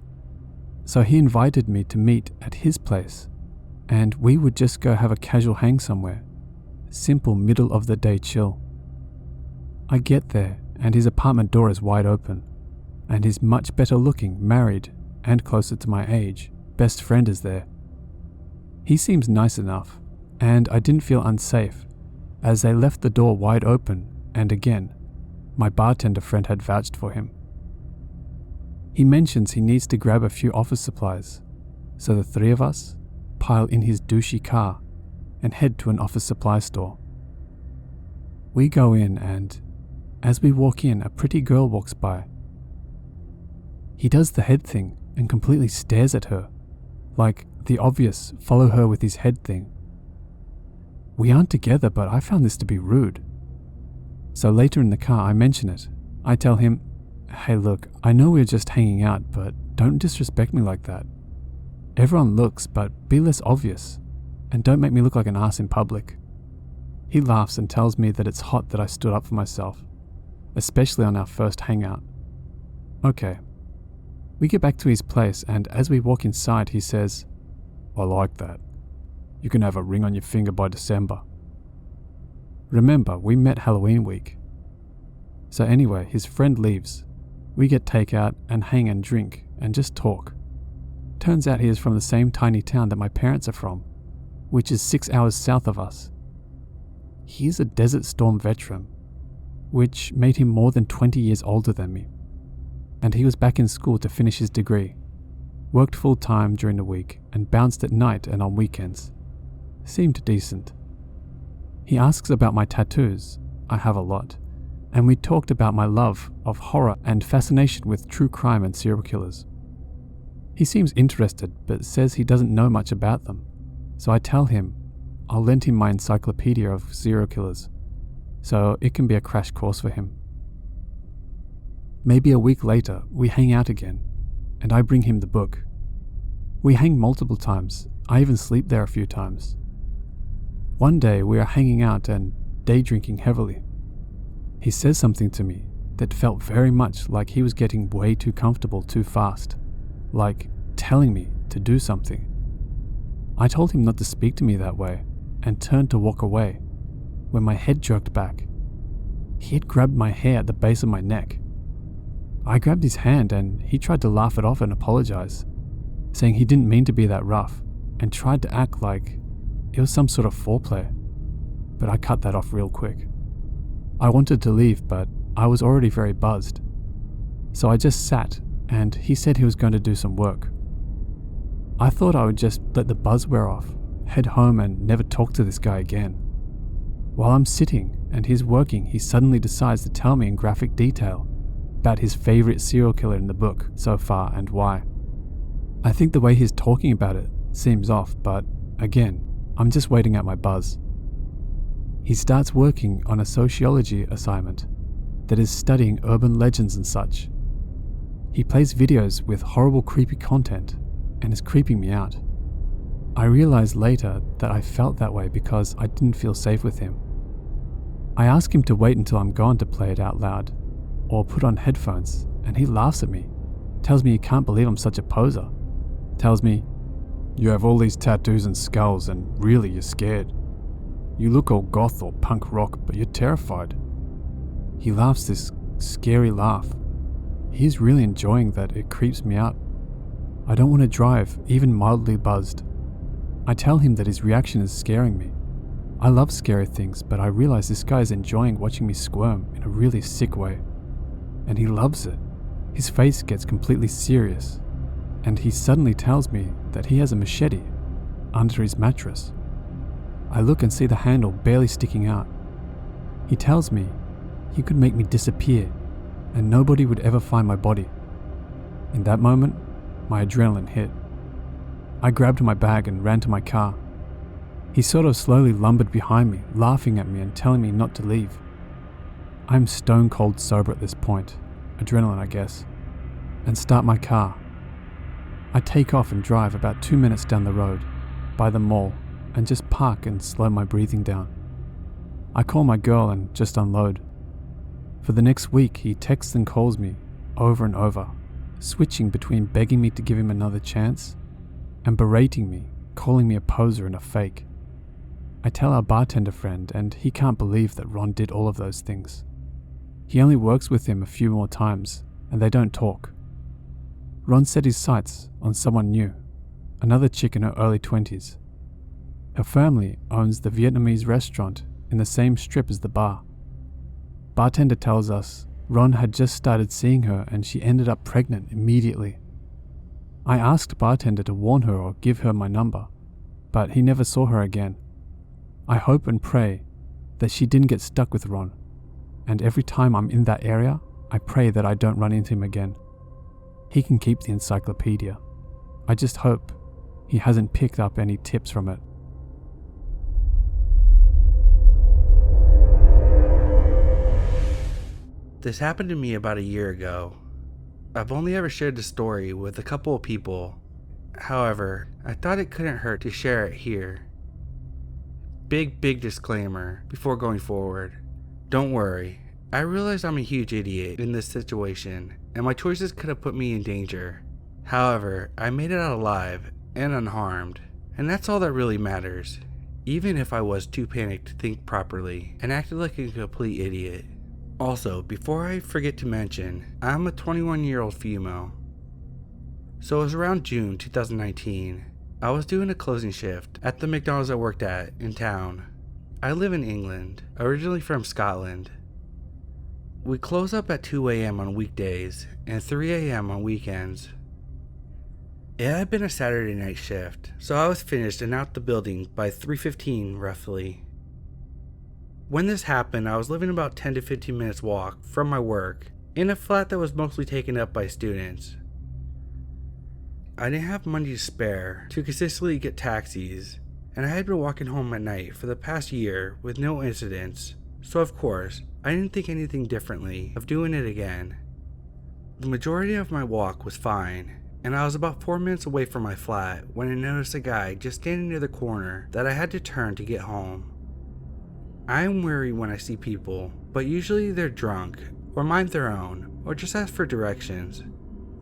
So he invited me to meet at his place, and we would just go have a casual hang somewhere. Simple middle of the day chill. I get there, and his apartment door is wide open, and his much better looking, married, and closer to my age, best friend is there. He seems nice enough, and I didn't feel unsafe, as they left the door wide open, and again, my bartender friend had vouched for him. He mentions he needs to grab a few office supplies, so the three of us pile in his douchey car and head to an office supply store. We go in, and as we walk in, a pretty girl walks by. He does the head thing and completely stares at her, like the obvious follow her with his head thing. We aren't together, but I found this to be rude. So later in the car I mention it. I tell him, hey look, I know we're just hanging out, but don't disrespect me like that. Everyone looks, but be less obvious, and don't make me look like an ass in public. He laughs and tells me that it's hot that I stood up for myself, especially on our first hangout. Okay. We get back to his place, and as we walk inside he says, I like that. You can have a ring on your finger by December. Remember, we met Halloween week. So anyway, his friend leaves. We get takeout and hang and drink and just talk. Turns out he is from the same tiny town that my parents are from, which is 6 hours south of us. He's a Desert Storm veteran, which made him more than 20 years older than me. And he was back in school to finish his degree, worked full time during the week and bounced at night and on weekends. Seemed decent. He asks about my tattoos. I have a lot. And we talked about my love of horror and fascination with true crime and serial killers. He seems interested, but says he doesn't know much about them. So I tell him I'll lend him my encyclopedia of serial killers, so it can be a crash course for him. Maybe a week later, we hang out again, and I bring him the book. We hang multiple times. I even sleep there a few times. One day we are hanging out and day drinking heavily. He says something to me that felt very much like he was getting way too comfortable too fast, like telling me to do something. I told him not to speak to me that way and turned to walk away when my head jerked back. He had grabbed my hair at the base of my neck. I grabbed his hand and he tried to laugh it off and apologize, saying he didn't mean to be that rough and tried to act like it was some sort of foreplay, but I cut that off real quick. I wanted to leave, but I was already very buzzed. So I just sat, and he said he was going to do some work. I thought I would just let the buzz wear off, head home and never talk to this guy again. While I'm sitting and he's working, he suddenly decides to tell me in graphic detail about his favorite serial killer in the book so far and why. I think the way he's talking about it seems off, but again, I'm just waiting at my buzz. He starts working on a sociology assignment that is studying urban legends and such. He plays videos with horrible creepy content and is creeping me out. I realized later that I felt that way because I didn't feel safe with him. I ask him to wait until I'm gone to play it out loud, or put on headphones, and he laughs at me, tells me he can't believe I'm such a poser, tells me, You have all these tattoos and skulls and really you're scared. You look all goth or punk rock, but you're terrified. He laughs this scary laugh. He's really enjoying that. It creeps me out. I don't want to drive, even mildly buzzed. I tell him that his reaction is scaring me. I love scary things, but I realize this guy is enjoying watching me squirm in a really sick way. And he loves it. His face gets completely serious, and he suddenly tells me that he has a machete under his mattress. I look and see the handle barely sticking out. He tells me he could make me disappear, and nobody would ever find my body. In that moment, my adrenaline hit. I grabbed my bag and ran to my car. He sort of slowly lumbered behind me, laughing at me and telling me not to leave. I'm stone cold sober at this point, adrenaline I guess, and start my car. I take off and drive about 2 minutes down the road, by the mall, and just park and slow my breathing down. I call my girl and just unload. For the next week, he texts and calls me over and over, switching between begging me to give him another chance and berating me, calling me a poser and a fake. I tell our bartender friend, and he can't believe that Ron did all of those things. He only works with him a few more times, and they don't talk. Ron set his sights on someone new, another chick in her early 20s. Her family owns the Vietnamese restaurant in the same strip as the bar. Bartender tells us Ron had just started seeing her and she ended up pregnant immediately. I asked bartender to warn her or give her my number, but he never saw her again. I hope and pray that she didn't get stuck with Ron, and every time I'm in that area, I pray that I don't run into him again. He can keep the encyclopedia. I just hope he hasn't picked up any tips from it. This happened to me about a year ago. I've only ever shared the story with a couple of people. However, I thought it couldn't hurt to share it here. Big disclaimer before going forward. Don't worry, I realize I'm a huge idiot in this situation, and my choices could have put me in danger. However, I made it out alive and unharmed, and that's all that really matters, even if I was too panicked to think properly and acted like a complete idiot. Also, before I forget to mention, I'm a 21-year-old female. So it was around June 2019. I was doing a closing shift at the McDonald's I worked at in town. I live in England, originally from Scotland. We close up at 2 a.m. on weekdays and 3 a.m. on weekends. It had been a Saturday night shift, so I was finished and out the building by 3:15 roughly. When this happened, I was living about 10 to 15 minutes walk from my work in a flat that was mostly taken up by students. I didn't have money to spare to consistently get taxis, and I had been walking home at night for the past year with no incidents, so of course, I didn't think anything differently of doing it again. The majority of my walk was fine, and I was about 4 minutes away from my flat when I noticed a guy just standing near the corner that I had to turn to get home. I am wary when I see people, but usually they're drunk, or mind their own, or just ask for directions.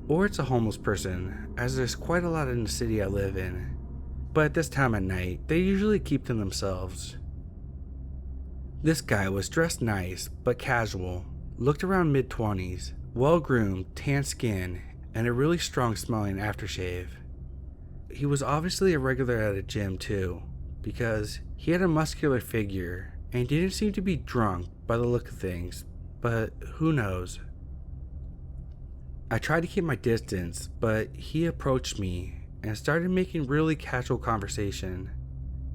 Or it's a homeless person, as there's quite a lot in the city I live in. But at this time at night, they usually keep to themselves. This guy was dressed nice, but casual, looked around mid-20s, well-groomed, tan skin, and a really strong smelling aftershave. He was obviously a regular at a gym too, because he had a muscular figure, and didn't seem to be drunk by the look of things, but who knows. I tried to keep my distance, but he approached me and started making really casual conversation,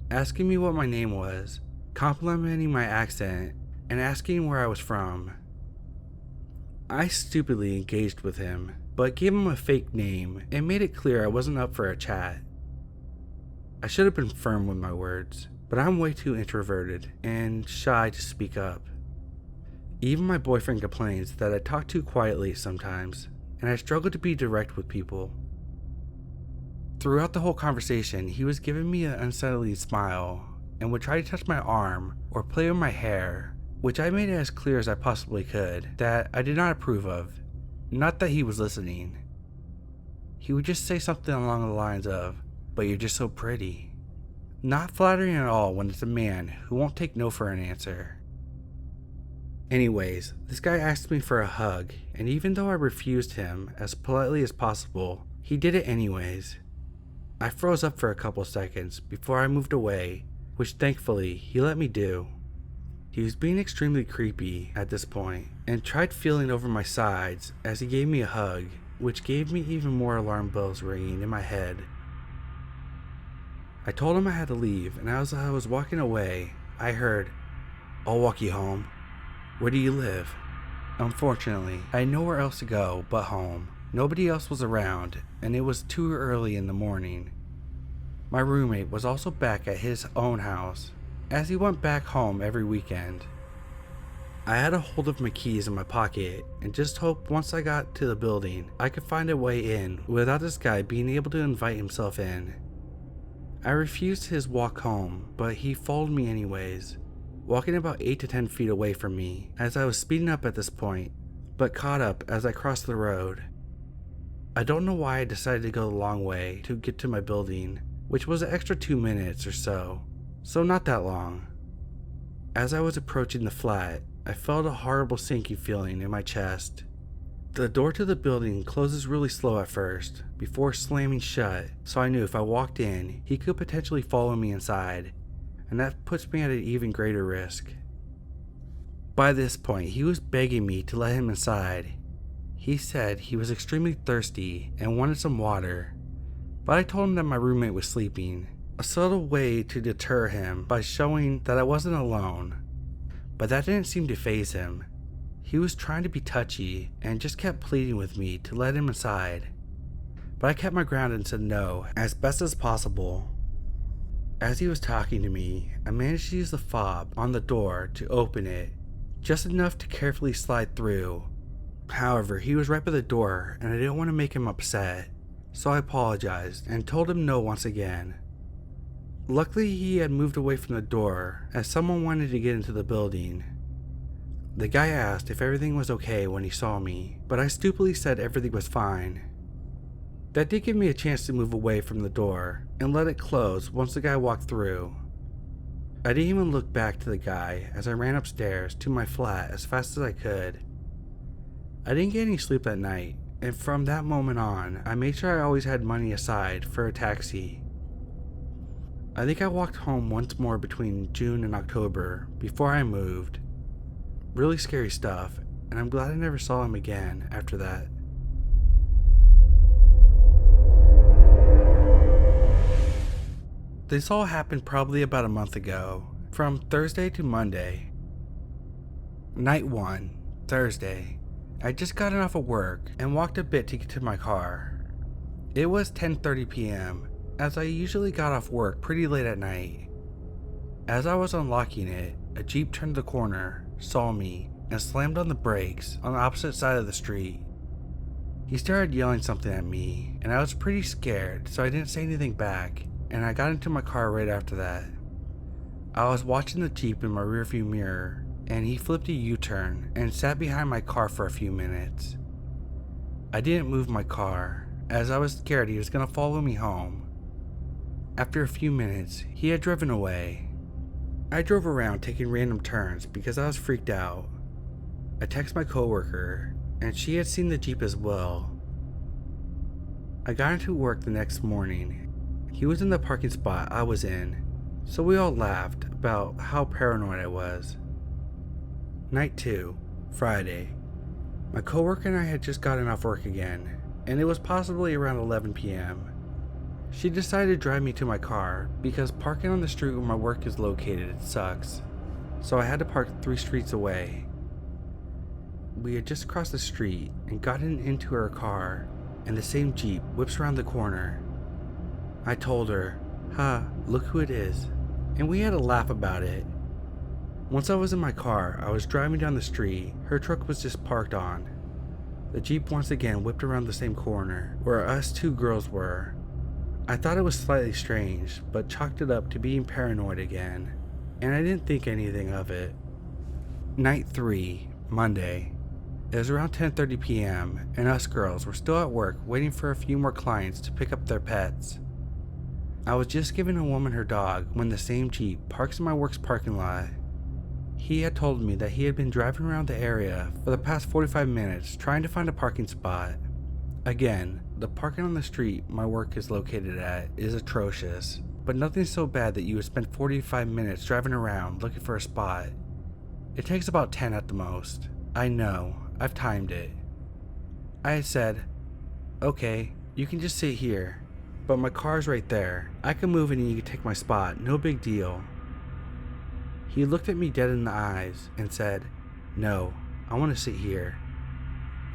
asking me what my name was, complimenting my accent, and asking where I was from. I stupidly engaged with him, but gave him a fake name and made it clear I wasn't up for a chat. I should have been firm with my words, but I'm way too introverted and shy to speak up. Even my boyfriend complains that I talk too quietly sometimes, and I struggle to be direct with people. Throughout the whole conversation, he was giving me an unsettling smile and would try to touch my arm or play with my hair, which I made it as clear as I possibly could that I did not approve of. Not that he was listening. He would just say something along the lines of, but you're just so pretty. Not flattering at all when it's a man who won't take no for an answer. Anyways, this guy asked me for a hug, and even though I refused him as politely as possible, he did it anyways. I froze up for a couple seconds before I moved away, which thankfully he let me do. He was being extremely creepy at this point and tried feeling over my sides as he gave me a hug, which gave me even more alarm bells ringing in my head. I told him I had to leave, and as I was walking away, I heard, "I'll walk you home. Where do you live?" Unfortunately, I had nowhere else to go but home. Nobody else was around, and it was too early in the morning. My roommate was also back at his own house, as he went back home every weekend. I had a hold of my keys in my pocket and just hoped once I got to the building, I could find a way in without this guy being able to invite himself in. I refused his walk home, but he followed me anyways, walking about 8 to 10 feet away from me as I was speeding up at this point, but caught up as I crossed the road. I don't know why I decided to go the long way to get to my building, which was an extra 2 minutes or so not that long. As I was approaching the flat, I felt a horrible sinking feeling in my chest. The door to the building closes really slow at first, before slamming shut, so I knew if I walked in, he could potentially follow me inside, and that puts me at an even greater risk. By this point, he was begging me to let him inside. He said he was extremely thirsty and wanted some water, but I told him that my roommate was sleeping, a subtle way to deter him by showing that I wasn't alone, but that didn't seem to faze him. He was trying to be touchy and just kept pleading with me to let him inside, but I kept my ground and said no as best as possible. As he was talking to me, I managed to use the fob on the door to open it, just enough to carefully slide through. However, he was right by the door and I didn't want to make him upset, so I apologized and told him no once again. Luckily, he had moved away from the door as someone wanted to get into the building. The guy asked if everything was okay when he saw me, but I stupidly said everything was fine. That did give me a chance to move away from the door and let it close once the guy walked through. I didn't even look back to the guy as I ran upstairs to my flat as fast as I could. I didn't get any sleep that night, and from that moment on, I made sure I always had money aside for a taxi. I think I walked home once more between June and October before I moved. Really scary stuff, and I'm glad I never saw him again after that. This all happened probably about a month ago, from Thursday to Monday. Night 1, Thursday. I just gotten off of work and walked a bit to get to my car. It was 10:30 p.m., as I usually got off work pretty late at night. As I was unlocking it, a Jeep turned the corner, saw me, and slammed on the brakes on the opposite side of the street. He started yelling something at me, and I was pretty scared, so I didn't say anything back, and I got into my car right after that. I was watching the Jeep in my rearview mirror, and he flipped a U-turn and sat behind my car for a few minutes. I didn't move my car, as I was scared he was going to follow me home. After a few minutes, he had driven away. I drove around taking random turns because I was freaked out. I texted my coworker, and she had seen the Jeep as well. I got into work the next morning. He was in the parking spot I was in, so we all laughed about how paranoid I was. Night 2, Friday. My coworker and I had just gotten off work again, and it was possibly around 11 p.m. She decided to drive me to my car because parking on the street where my work is located sucks, so I had to park 3 streets away. We had just crossed the street and gotten into her car, and the same Jeep whips around the corner. I told her, look who it is," and we had a laugh about it. Once I was in my car, I was driving down the street her truck was just parked on. The Jeep once again whipped around the same corner where us 2 girls were. I thought it was slightly strange, but chalked it up to being paranoid again, and I didn't think anything of it. Night 3, Monday. It was around 10:30 p.m., and us girls were still at work waiting for a few more clients to pick up their pets. I was just giving a woman her dog when the same Jeep parks in my work's parking lot. He had told me that he had been driving around the area for the past 45 minutes trying to find a parking spot. Again, the parking on the street my work is located at is atrocious, but nothing so bad that you would spend 45 minutes driving around looking for a spot. It takes about 10 at the most. I know, I've timed it. I had said, okay, you can just sit here, but my car's right there. I can move it and you can take my spot, no big deal. He looked at me dead in the eyes and said, no, I want to sit here.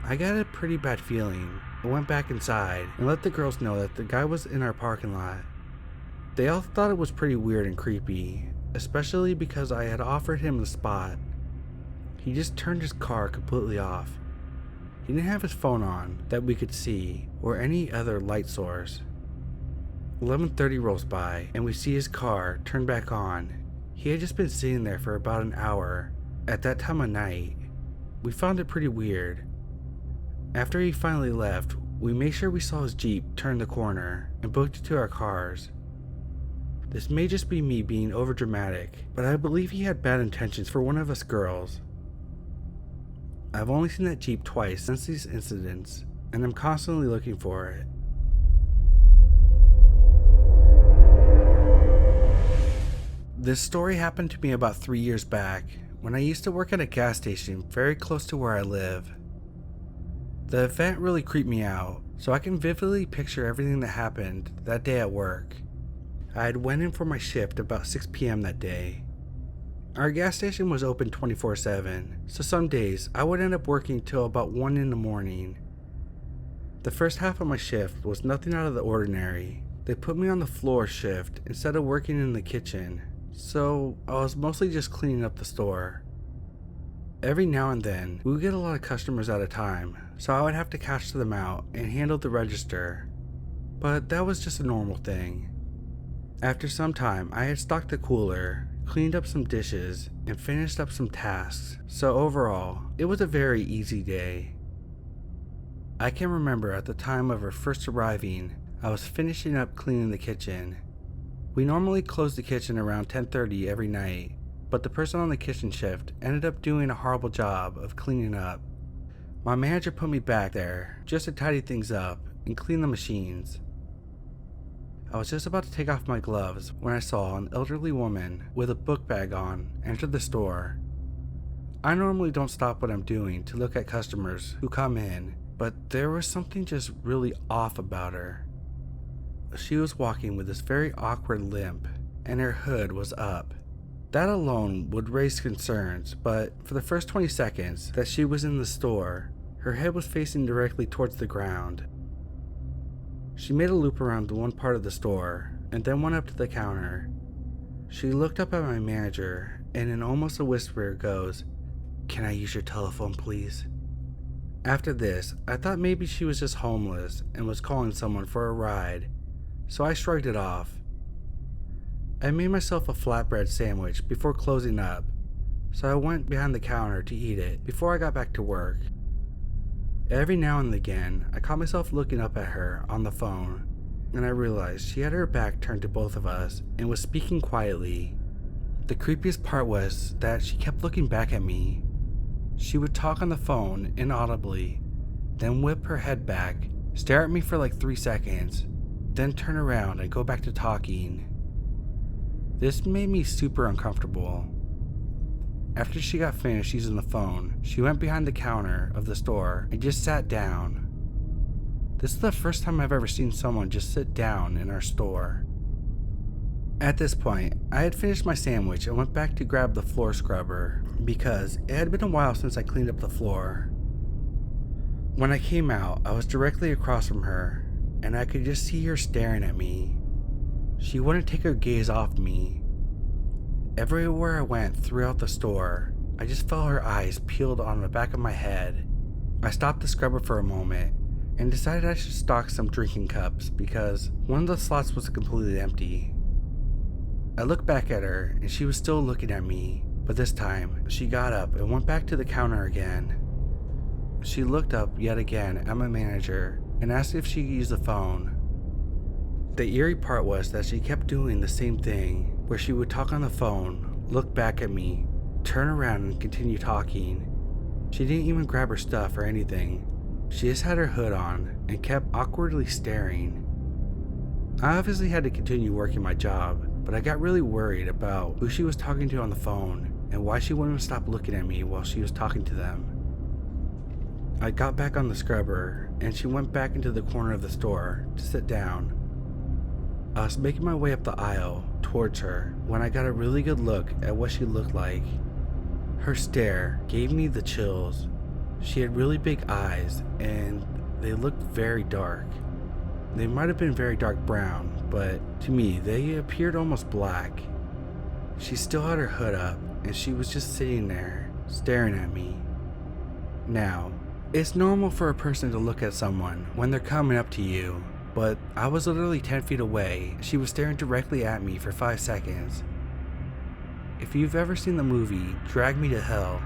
I got a pretty bad feeling. I went back inside and let the girls know that the guy was in our parking lot. They all thought it was pretty weird and creepy, especially because I had offered him the spot. He just turned his car completely off. He didn't have his phone on that we could see or any other light source. 11:30 rolls by and we see his car turn back on. He had just been sitting there for about an hour at that time of night. We found it pretty weird. After he finally left, we made sure we saw his Jeep turn the corner and booked it to our cars. This may just be me being overdramatic, but I believe he had bad intentions for one of us girls. I've only seen that Jeep twice since these incidents, and I'm constantly looking for it. This story happened to me about 3 years back, when I used to work at a gas station very close to where I live. The event really creeped me out, so I can vividly picture everything that happened that day at work. I had went in for my shift about 6 p.m. that day. Our gas station was open 24/7, so some days I would end up working till about 1 in the morning. The first half of my shift was nothing out of the ordinary. They put me on the floor shift instead of working in the kitchen, so I was mostly just cleaning up the store. Every now and then, we would get a lot of customers at a time, so I would have to cash them out and handle the register. But that was just a normal thing. After some time, I had stocked the cooler, cleaned up some dishes, and finished up some tasks, so overall, it was a very easy day. I can remember at the time of her first arriving, I was finishing up cleaning the kitchen. We normally close the kitchen around 10:30 every night, but the person on the kitchen shift ended up doing a horrible job of cleaning up. My manager put me back there just to tidy things up and clean the machines. I was just about to take off my gloves when I saw an elderly woman with a book bag on enter the store. I normally don't stop what I'm doing to look at customers who come in, but there was something just really off about her. She was walking with this very awkward limp, and her hood was up. That alone would raise concerns, but for the first 20 seconds that she was in the store, her head was facing directly towards the ground. She made a loop around one part of the store and then went up to the counter. She looked up at my manager and in almost a whisper goes, "Can I use your telephone, please?" After this, I thought maybe she was just homeless and was calling someone for a ride, so I shrugged it off. I made myself a flatbread sandwich before closing up, so I went behind the counter to eat it before I got back to work. Every now and again, I caught myself looking up at her on the phone, and I realized she had her back turned to both of us and was speaking quietly. The creepiest part was that she kept looking back at me. She would talk on the phone inaudibly, then whip her head back, stare at me for like 3 seconds, then turn around and go back to talking. This made me super uncomfortable. After she got finished using the phone, she went behind the counter of the store and just sat down. This is the first time I've ever seen someone just sit down in our store. At this point, I had finished my sandwich and went back to grab the floor scrubber because it had been a while since I cleaned up the floor. When I came out, I was directly across from her, and I could just see her staring at me. She wouldn't take her gaze off me. Everywhere I went throughout the store, I just felt her eyes peeled on the back of my head. I stopped the scrubber for a moment and decided I should stock some drinking cups because one of the slots was completely empty. I looked back at her and she was still looking at me, but this time she got up and went back to the counter again. She looked up yet again at my manager and asked if she could use the phone. The eerie part was that she kept doing the same thing, where she would talk on the phone, look back at me, turn around and continue talking. She didn't even grab her stuff or anything. She just had her hood on and kept awkwardly staring. I obviously had to continue working my job, but I got really worried about who she was talking to on the phone and why she wouldn't stop looking at me while she was talking to them. I got back on the scrubber and she went back into the corner of the store to sit down. I was making my way up the aisle towards her when I got a really good look at what she looked like. Her stare gave me the chills. She had really big eyes and they looked very dark. They might have been very dark brown, but to me they appeared almost black. She still had her hood up and she was just sitting there staring at me. Now, it's normal for a person to look at someone when they're coming up to you, but I was literally 10 feet away. She was staring directly at me for 5 seconds. If you've ever seen the movie Drag Me to Hell,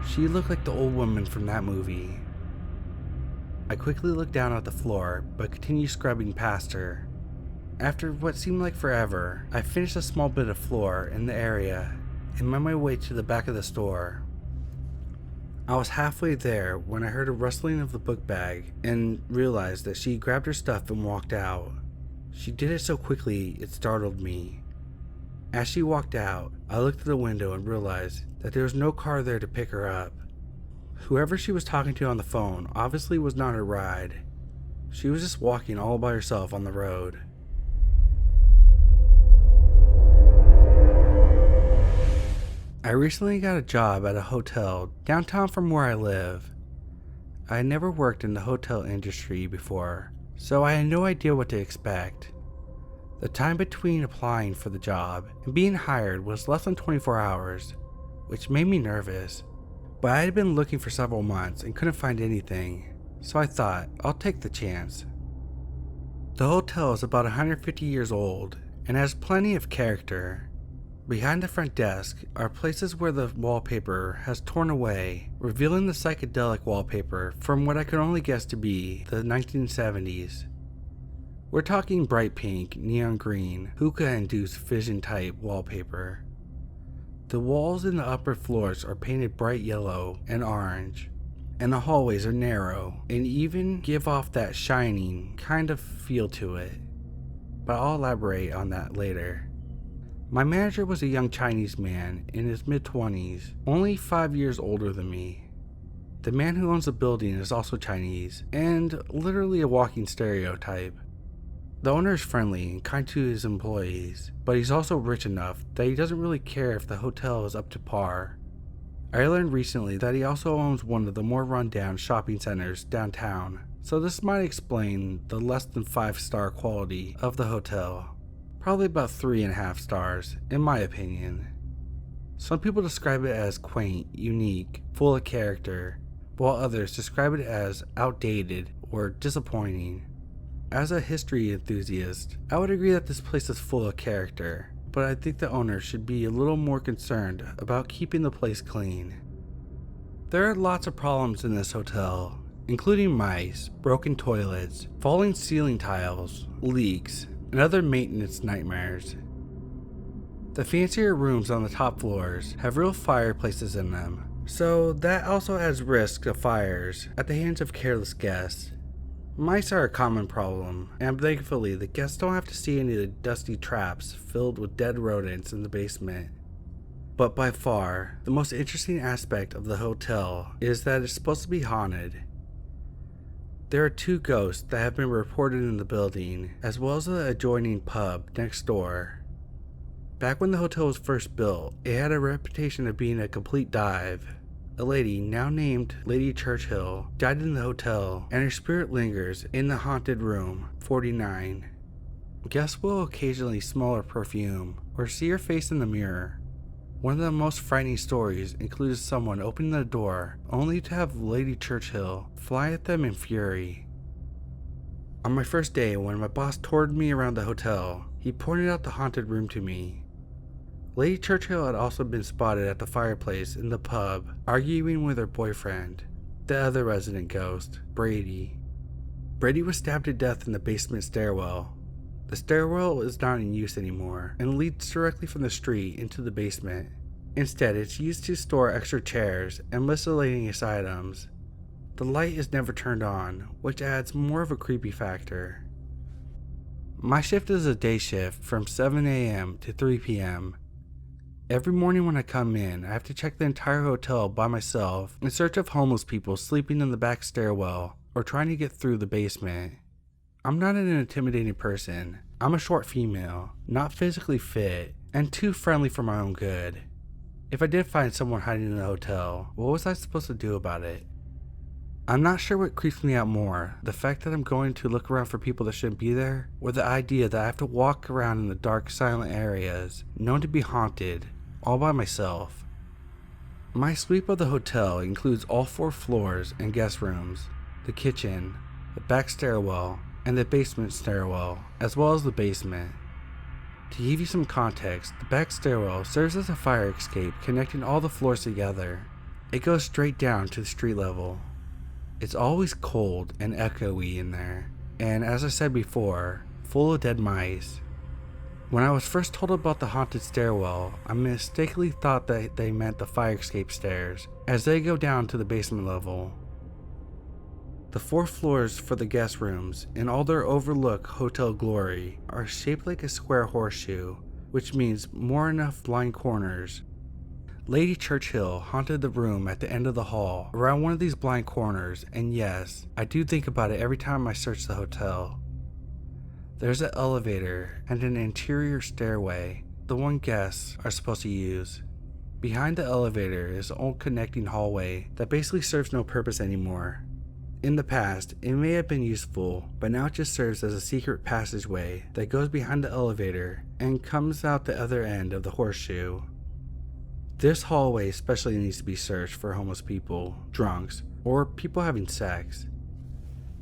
she looked like the old woman from that movie. I quickly looked down at the floor, but continued scrubbing past her. After what seemed like forever, I finished a small bit of floor in the area and made my way to the back of the store. I was halfway there when I heard a rustling of the book bag and realized that she grabbed her stuff and walked out. She did it so quickly it startled me. As she walked out, I looked at the window and realized that there was no car there to pick her up. Whoever she was talking to on the phone obviously was not her ride. She was just walking all by herself on the road. I recently got a job at a hotel downtown from where I live. I had never worked in the hotel industry before, so I had no idea what to expect. The time between applying for the job and being hired was less than 24 hours, which made me nervous. But I had been looking for several months and couldn't find anything, so I thought I'll take the chance. The hotel is about 150 years old and has plenty of character. Behind the front desk are places where the wallpaper has torn away, revealing the psychedelic wallpaper from what I could only guess to be the 1970s. We're talking bright pink, neon green, hookah-induced vision-type wallpaper. The walls in the upper floors are painted bright yellow and orange, and the hallways are narrow and even give off that shining kind of feel to it. But I'll elaborate on that later. My manager was a young Chinese man in his mid-20s, only 5 years older than me. The man who owns the building is also Chinese, and literally a walking stereotype. The owner is friendly and kind to his employees, but he's also rich enough that he doesn't really care if the hotel is up to par. I learned recently that he also owns one of the more run-down shopping centers downtown, so this might explain the less than 5-star quality of the hotel. Probably about 3.5 stars, in my opinion. Some people describe it as quaint, unique, full of character, while others describe it as outdated or disappointing. As a history enthusiast, I would agree that this place is full of character, but I think the owner should be a little more concerned about keeping the place clean. There are lots of problems in this hotel, including mice, broken toilets, falling ceiling tiles, leaks, and other maintenance nightmares. The fancier rooms on the top floors have real fireplaces in them, so that also adds risk of fires at the hands of careless guests. Mice are a common problem, and thankfully the guests don't have to see any of the dusty traps filled with dead rodents in the basement. But by far, the most interesting aspect of the hotel is that it's supposed to be haunted. There are 2 ghosts that have been reported in the building, as well as the adjoining pub next door. Back when the hotel was first built, it had a reputation of being a complete dive. A lady, now named Lady Churchill, died in the hotel, and her spirit lingers in the haunted room 49. Guests will occasionally smell her perfume or see her face in the mirror. One of the most frightening stories includes someone opening the door only to have Lady Churchill fly at them in fury. On my first day, when my boss toured me around the hotel, he pointed out the haunted room to me. Lady Churchill had also been spotted at the fireplace in the pub, arguing with her boyfriend, the other resident ghost, Brady. Brady was stabbed to death in the basement stairwell. The stairwell is not in use anymore and leads directly from the street into the basement. Instead, it's used to store extra chairs and miscellaneous items. The light is never turned on, which adds more of a creepy factor. My shift is a day shift from 7 a.m. to 3 p.m. Every morning when I come in, I have to check the entire hotel by myself in search of homeless people sleeping in the back stairwell or trying to get through the basement. I'm not an intimidating person. I'm a short female, not physically fit, and too friendly for my own good. If I did find someone hiding in the hotel, what was I supposed to do about it? I'm not sure what creeps me out more, the fact that I'm going to look around for people that shouldn't be there, or the idea that I have to walk around in the dark, silent areas known to be haunted, all by myself. My sweep of the hotel includes all 4 floors and guest rooms, the kitchen, the back stairwell, and the basement stairwell, as well as the basement. To give you some context, the back stairwell serves as a fire escape connecting all the floors together. It goes straight down to the street level. It's always cold and echoey in there, and as I said before, full of dead mice. When I was first told about the haunted stairwell, I mistakenly thought that they meant the fire escape stairs, as they go down to the basement level. The 4 floors for the guest rooms, in all their overlook hotel glory, are shaped like a square horseshoe, which means more enough blind corners. Lady Churchill haunted the room at the end of the hall around one of these blind corners, and yes, I do think about it every time I search the hotel. There's an elevator and an interior stairway, the one guests are supposed to use. Behind the elevator is an old connecting hallway that basically serves no purpose anymore. In the past, it may have been useful, but now it just serves as a secret passageway that goes behind the elevator and comes out the other end of the horseshoe. This hallway especially needs to be searched for homeless people, drunks, or people having sex.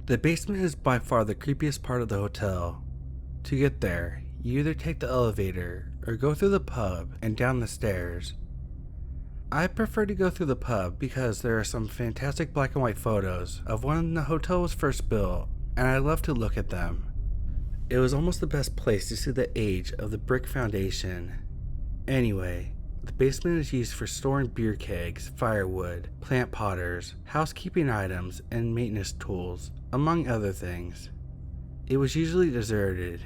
The basement is by far the creepiest part of the hotel. To get there, you either take the elevator or go through the pub and down the stairs. I prefer to go through the pub because there are some fantastic black and white photos of when the hotel was first built, and I love to look at them. It was almost the best place to see the age of the brick foundation. Anyway, the basement is used for storing beer kegs, firewood, plant potters, housekeeping items, and maintenance tools, among other things. It was usually deserted.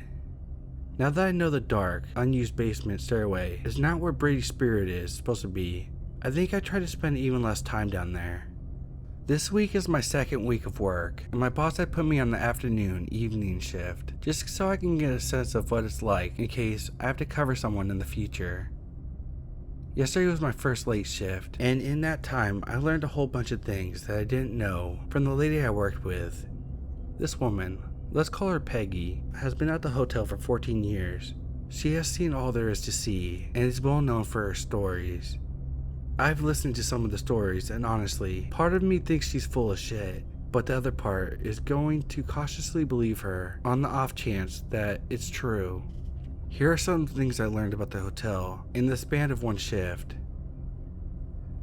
Now that I know the dark, unused basement stairway is not where Brady's spirit is supposed to be, I think I try to spend even less time down there. This week is my 2nd week of work, and my boss had put me on the afternoon-evening shift, just so I can get a sense of what it's like in case I have to cover someone in the future. Yesterday was my first late shift, and in that time I learned a whole bunch of things that I didn't know from the lady I worked with. This woman, let's call her Peggy, has been at the hotel for 14 years. She has seen all there is to see, and is well known for her stories. I've listened to some of the stories, and honestly, part of me thinks she's full of shit, but the other part is going to cautiously believe her on the off chance that it's true. Here are some things I learned about the hotel in the span of one shift.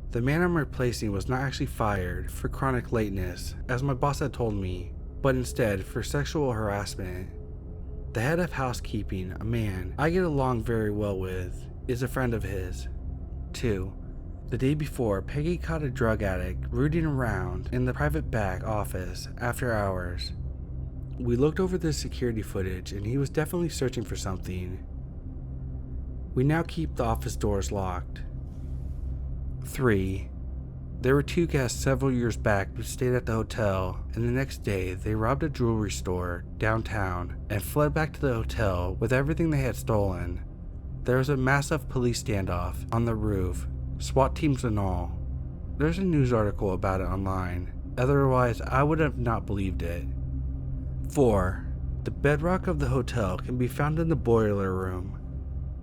The man I'm replacing was not actually fired for chronic lateness, as my boss had told me, but instead for sexual harassment. The head of housekeeping, a man I get along very well with, is a friend of his. 2. The day before, Peggy caught a drug addict rooting around in the private back office after hours. We looked over the security footage and he was definitely searching for something. We now keep the office doors locked. 3. There were 2 guests several years back who stayed at the hotel, and the next day they robbed a jewelry store downtown and fled back to the hotel with everything they had stolen. There was a massive police standoff on the roof, SWAT teams and all. There's a news article about it online, otherwise I would have not believed it. 4. The bedrock of the hotel can be found in the boiler room.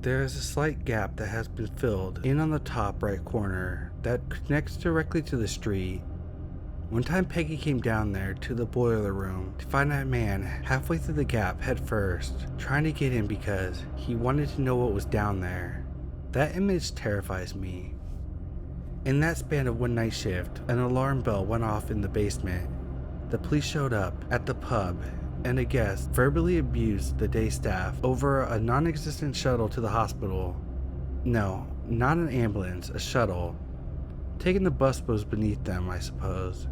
There is a slight gap that has been filled in on the top right corner that connects directly to the street. One time Peggy came down there to the boiler room to find that man halfway through the gap head first, trying to get in because he wanted to know what was down there. That image terrifies me. In that span of one night shift, an alarm bell went off in the basement. The police showed up at the pub and a guest verbally abused the day staff over a non-existent shuttle to the hospital. No, not an ambulance, a shuttle. Taking the bus was beneath them, I suppose.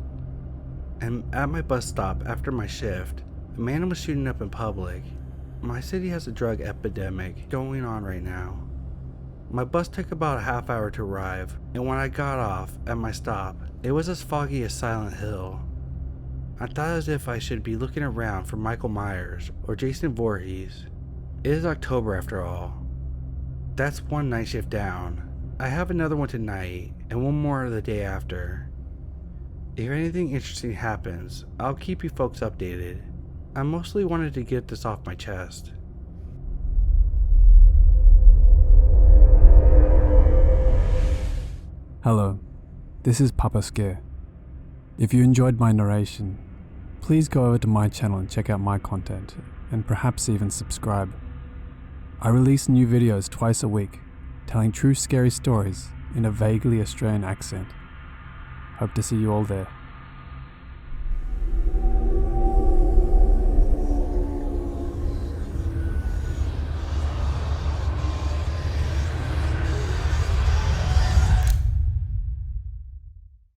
And at my bus stop after my shift, a man was shooting up in public. My city has a drug epidemic going on right now. My bus took about a half hour to arrive, and when I got off at my stop, it was as foggy as Silent Hill. I thought as if I should be looking around for Michael Myers or Jason Voorhees. It is October after all. That's one night shift down. I have another one tonight, and one more the day after. If anything interesting happens, I'll keep you folks updated. I mostly wanted to get this off my chest. Hello, this is Papa Scare. If you enjoyed my narration, please go over to my channel and check out my content, and perhaps even subscribe. I release new videos twice a week, telling true scary stories in a vaguely Australian accent. Hope to see you all there.